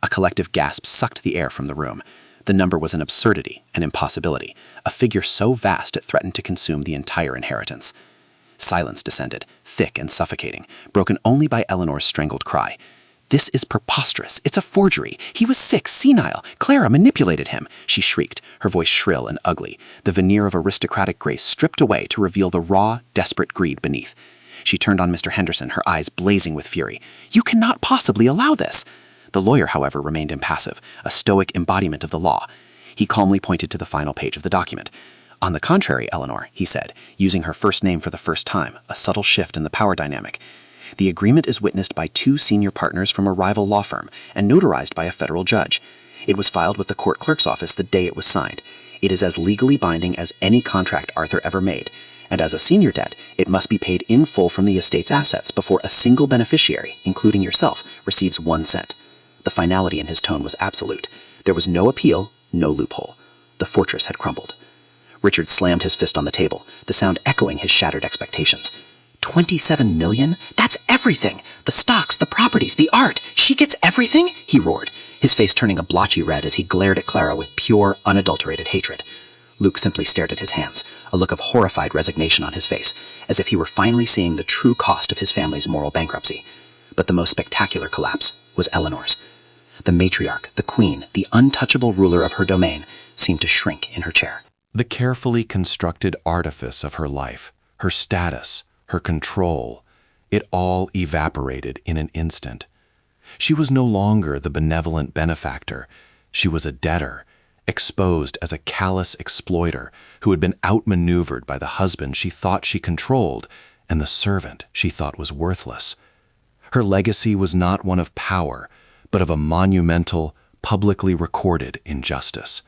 A collective gasp sucked the air from the room. The number was an absurdity, an impossibility, a figure so vast it threatened to consume the entire inheritance. Silence descended, thick and suffocating, broken only by Eleanor's strangled cry. "This is preposterous. It's a forgery. He was sick, senile. Clara manipulated him," she shrieked, her voice shrill and ugly, the veneer of aristocratic grace stripped away to reveal the raw, desperate greed beneath. She turned on Mr. Henderson, her eyes blazing with fury. "You cannot possibly allow this." The lawyer, however, remained impassive, a stoic embodiment of the law. He calmly pointed to the final page of the document. "On the contrary, Eleanor," he said, using her first name for the first time, a subtle shift in the power dynamic. "The agreement is witnessed by 2 senior partners from a rival law firm and notarized by a federal judge. It was filed with the court clerk's office the day it was signed. It is as legally binding as any contract Arthur ever made, and as a senior debt, it must be paid in full from the estate's assets before a single beneficiary, including yourself, receives 1 cent. The finality in his tone was absolute. There was no appeal, no loophole. The fortress had crumbled. Richard slammed his fist on the table, the sound echoing his shattered expectations. 27 million? That's everything! The stocks, the properties, the art! She gets everything? He roared, his face turning a blotchy red as he glared at Clara with pure, unadulterated hatred. Luke simply stared at his hands, a look of horrified resignation on his face, as if he were finally seeing the true cost of his family's moral bankruptcy. But the most spectacular collapse was Eleanor's. The matriarch, the queen, the untouchable ruler of her domain, seemed to shrink in her chair. The carefully constructed artifice of her life, her status, her control, it all evaporated in an instant. She was no longer the benevolent benefactor. She was a debtor, exposed as a callous exploiter who had been outmaneuvered by the husband she thought she controlled and the servant she thought was worthless. Her legacy was not one of power, but of a monumental, publicly recorded injustice.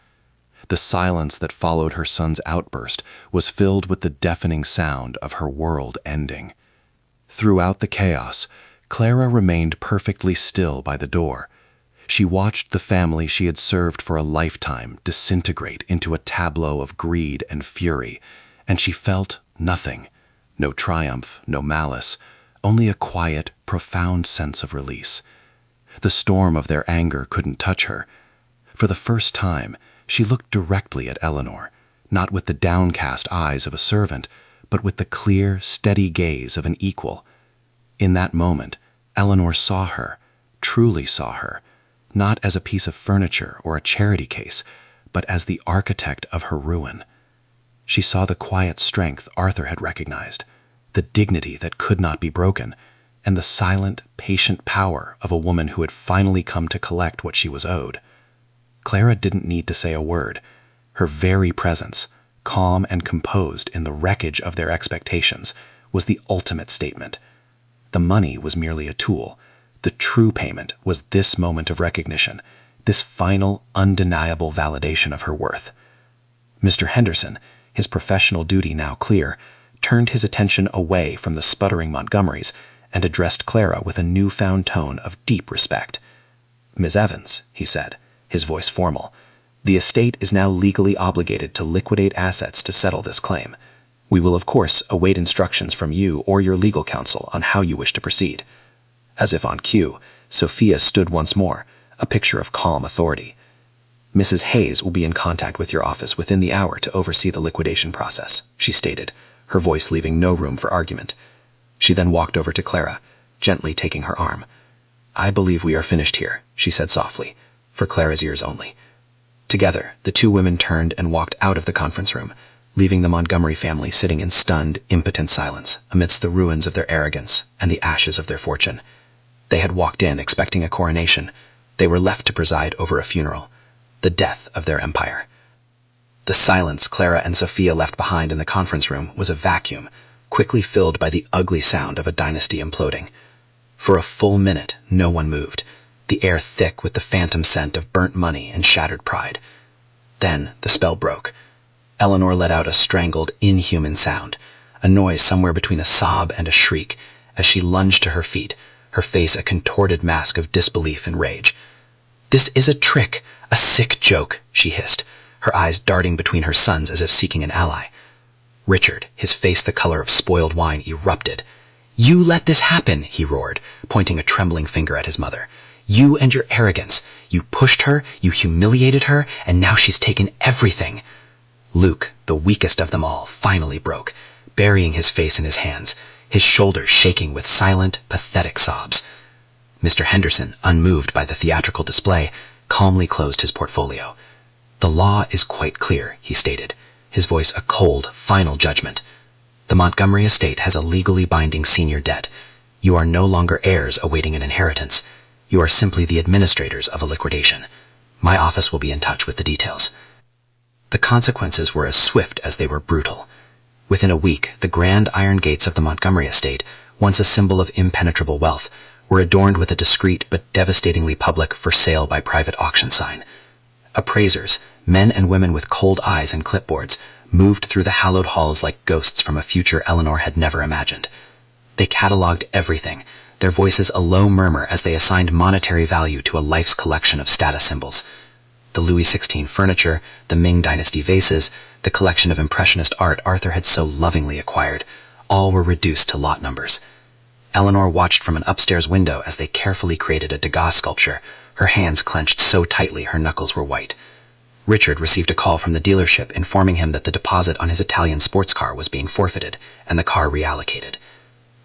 The silence that followed her son's outburst was filled with the deafening sound of her world ending. Throughout the chaos, Clara remained perfectly still by the door. She watched the family she had served for a lifetime disintegrate into a tableau of greed and fury, and she felt nothing. No triumph, no malice, only a quiet, profound sense of release. The storm of their anger couldn't touch her. For the first time, she looked directly at Eleanor, not with the downcast eyes of a servant, but with the clear, steady gaze of an equal. In that moment, Eleanor saw her, truly saw her, not as a piece of furniture or a charity case, but as the architect of her ruin. She saw the quiet strength Arthur had recognized, the dignity that could not be broken, and the silent, patient power of a woman who had finally come to collect what she was owed. Clara didn't need to say a word. Her very presence, calm and composed in the wreckage of their expectations, was the ultimate statement. The money was merely a tool. The true payment was this moment of recognition, this final, undeniable validation of her worth. Mr. Henderson, his professional duty now clear, turned his attention away from the sputtering Montgomerys and addressed Clara with a newfound tone of deep respect. "Miss Evans," he said, his voice formal, "the estate is now legally obligated to liquidate assets to settle this claim. We will, of course, await instructions from you or your legal counsel on how you wish to proceed." As if on cue, Sophia stood once more, a picture of calm authority. "Mrs. Hayes will be in contact with your office within the hour to oversee the liquidation process," she stated, her voice leaving no room for argument. She then walked over to Clara, gently taking her arm. "I believe we are finished here," she said softly, for Clara's ears only. Together, the two women turned and walked out of the conference room, leaving the Montgomery family sitting in stunned, impotent silence amidst the ruins of their arrogance and the ashes of their fortune. They had walked in expecting a coronation. They were left to preside over a funeral, the death of their empire. The silence Clara and Sophia left behind in the conference room was a vacuum, quickly filled by the ugly sound of a dynasty imploding. For a full minute, no one moved, the air thick with the phantom scent of burnt money and shattered pride. Then the spell broke. Eleanor let out a strangled, inhuman sound, a noise somewhere between a sob and a shriek, as she lunged to her feet, her face a contorted mask of disbelief and rage. "This is a trick, a sick joke," she hissed, her eyes darting between her sons as if seeking an ally. Richard, his face the color of spoiled wine, erupted. "You let this happen," he roared, pointing a trembling finger at his mother. "You and your arrogance. You pushed her, you humiliated her, and now she's taken everything." Luke, the weakest of them all, finally broke, burying his face in his hands, his shoulders shaking with silent, pathetic sobs. Mr. Henderson, unmoved by the theatrical display, calmly closed his portfolio. "The law is quite clear," he stated, his voice a cold, final judgment. "The Montgomery estate has a legally binding senior debt. You are no longer heirs awaiting an inheritance. You are simply the administrators of a liquidation. My office will be in touch with the details." The consequences were as swift as they were brutal. Within a week, the grand iron gates of the Montgomery estate, once a symbol of impenetrable wealth, were adorned with a discreet but devastatingly public "for sale by private auction" sign. Appraisers, men and women with cold eyes and clipboards, moved through the hallowed halls like ghosts from a future Eleanor had never imagined. They catalogued everything, their voices a low murmur as they assigned monetary value to a life's collection of status symbols. The Louis XVI furniture, the Ming Dynasty vases, the collection of Impressionist art Arthur had so lovingly acquired, all were reduced to lot numbers. Eleanor watched from an upstairs window as they carefully created a Degas sculpture, her hands clenched so tightly her knuckles were white. Richard received a call from the dealership informing him that the deposit on his Italian sports car was being forfeited and the car reallocated.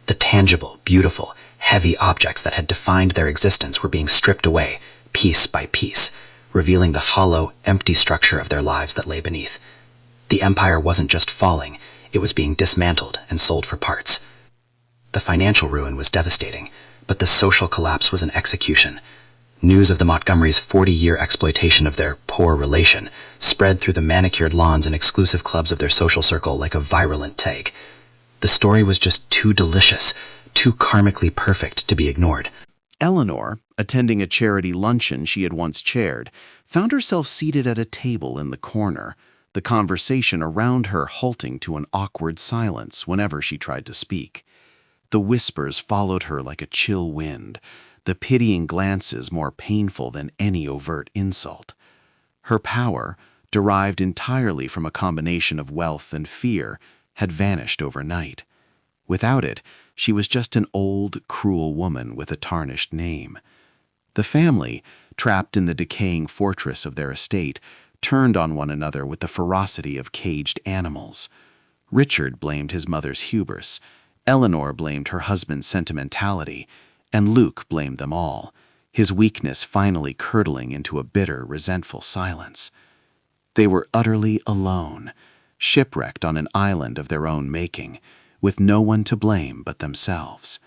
The tangible, beautiful, heavy objects that had defined their existence were being stripped away, piece by piece, revealing the hollow, empty structure of their lives that lay beneath. The empire wasn't just falling, it was being dismantled and sold for parts. The financial ruin was devastating, but the social collapse was an execution. News of the Montgomerys' 40-year exploitation of their poor relation spread through the manicured lawns and exclusive clubs of their social circle like a virulent plague. The story was just too delicious, too karmically perfect to be ignored. Eleanor, attending a charity luncheon she had once chaired, found herself seated at a table in the corner, the conversation around her halting to an awkward silence whenever she tried to speak. The whispers followed her like a chill wind, the pitying glances more painful than any overt insult. Her power, derived entirely from a combination of wealth and fear, had vanished overnight. Without it, She was just an old, cruel woman with a tarnished name. The family, trapped in the decaying fortress of their estate, turned on one another with the ferocity of caged animals. Richard blamed his mother's hubris, Eleanor blamed her husband's sentimentality, and Luke blamed them all, his weakness finally curdling into a bitter, resentful silence. They were utterly alone, shipwrecked on an island of their own making, with no one to blame but themselves.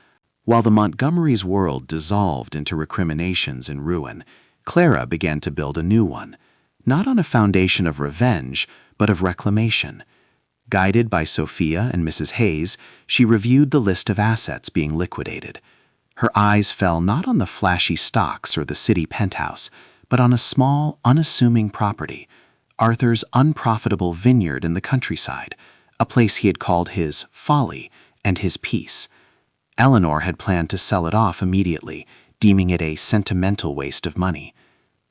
While the Montgomerys' world dissolved into recriminations and ruin, Clara began to build a new one, not on a foundation of revenge, but of reclamation. Guided by Sophia and Mrs. Hayes, she reviewed the list of assets being liquidated. Her eyes fell not on the flashy stocks or the city penthouse, but on a small, unassuming property, Arthur's unprofitable vineyard in the countryside, a place he had called his folly and his peace. Eleanor had planned to sell it off immediately, deeming it a sentimental waste of money.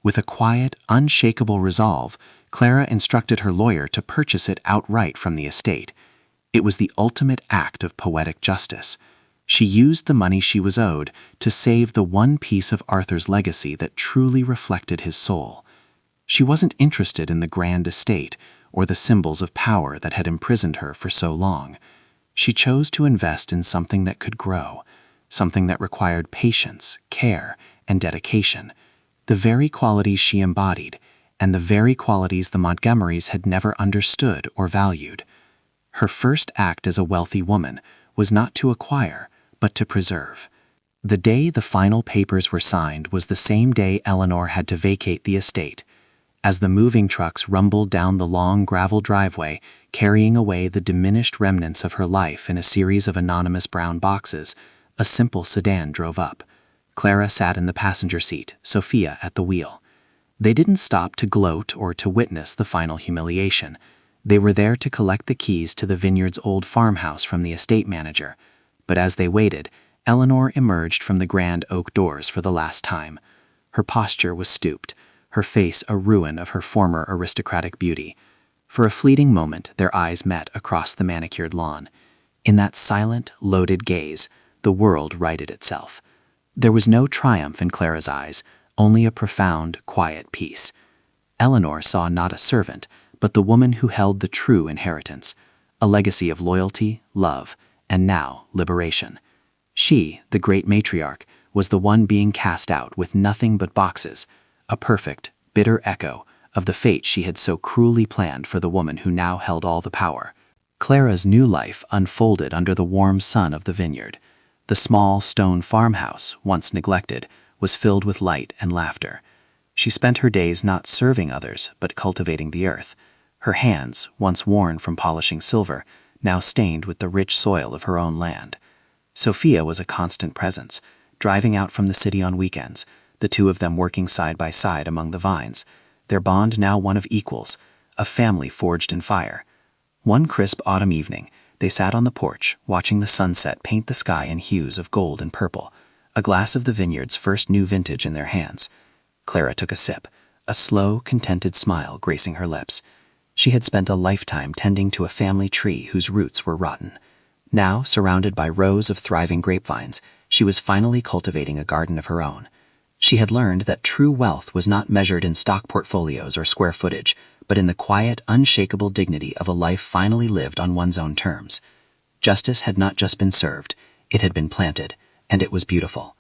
With a quiet, unshakable resolve, Clara instructed her lawyer to purchase it outright from the estate. It was the ultimate act of poetic justice. She used the money she was owed to save the one piece of Arthur's legacy that truly reflected his soul. She wasn't interested in the grand estate or the symbols of power that had imprisoned her for so long. She chose to invest in something that could grow, something that required patience, care, and dedication, the very qualities she embodied, and the very qualities the Montgomerys had never understood or valued. Her first act as a wealthy woman was not to acquire, but to preserve. The day the final papers were signed was the same day Eleanor had to vacate the estate. As the moving trucks rumbled down the long gravel driveway, carrying away the diminished remnants of her life in a series of anonymous brown boxes, a simple sedan drove up. Clara sat in the passenger seat, Sophia at the wheel. They didn't stop to gloat or to witness the final humiliation. They were there to collect the keys to the vineyard's old farmhouse from the estate manager. But as they waited, Eleanor emerged from the grand oak doors for the last time. Her posture was stooped, her face a ruin of her former aristocratic beauty. For a fleeting moment, their eyes met across the manicured lawn. In that silent, loaded gaze, the world righted itself. There was no triumph in Clara's eyes, only a profound, quiet peace. Eleanor saw not a servant, but the woman who held the true inheritance, a legacy of loyalty, love, and now liberation. She, the great matriarch, was the one being cast out with nothing but boxes, a perfect, bitter echo of the fate she had so cruelly planned for the woman who now held all the power. Clara's new life unfolded under the warm sun of the vineyard. The small stone farmhouse, once neglected, was filled with light and laughter. She spent her days not serving others, but cultivating the earth. Her hands, once worn from polishing silver, now stained with the rich soil of her own land. Sophia was a constant presence, driving out from the city on weekends, the two of them working side by side among the vines, their bond now one of equals, a family forged in fire. One crisp autumn evening, they sat on the porch, watching the sunset paint the sky in hues of gold and purple, a glass of the vineyard's first new vintage in their hands. Clara took a sip, a slow, contented smile gracing her lips. She had spent a lifetime tending to a family tree whose roots were rotten. Now, surrounded by rows of thriving grapevines, she was finally cultivating a garden of her own. She had learned that true wealth was not measured in stock portfolios or square footage, but in the quiet, unshakable dignity of a life finally lived on one's own terms. Justice had not just been served, it had been planted, and it was beautiful.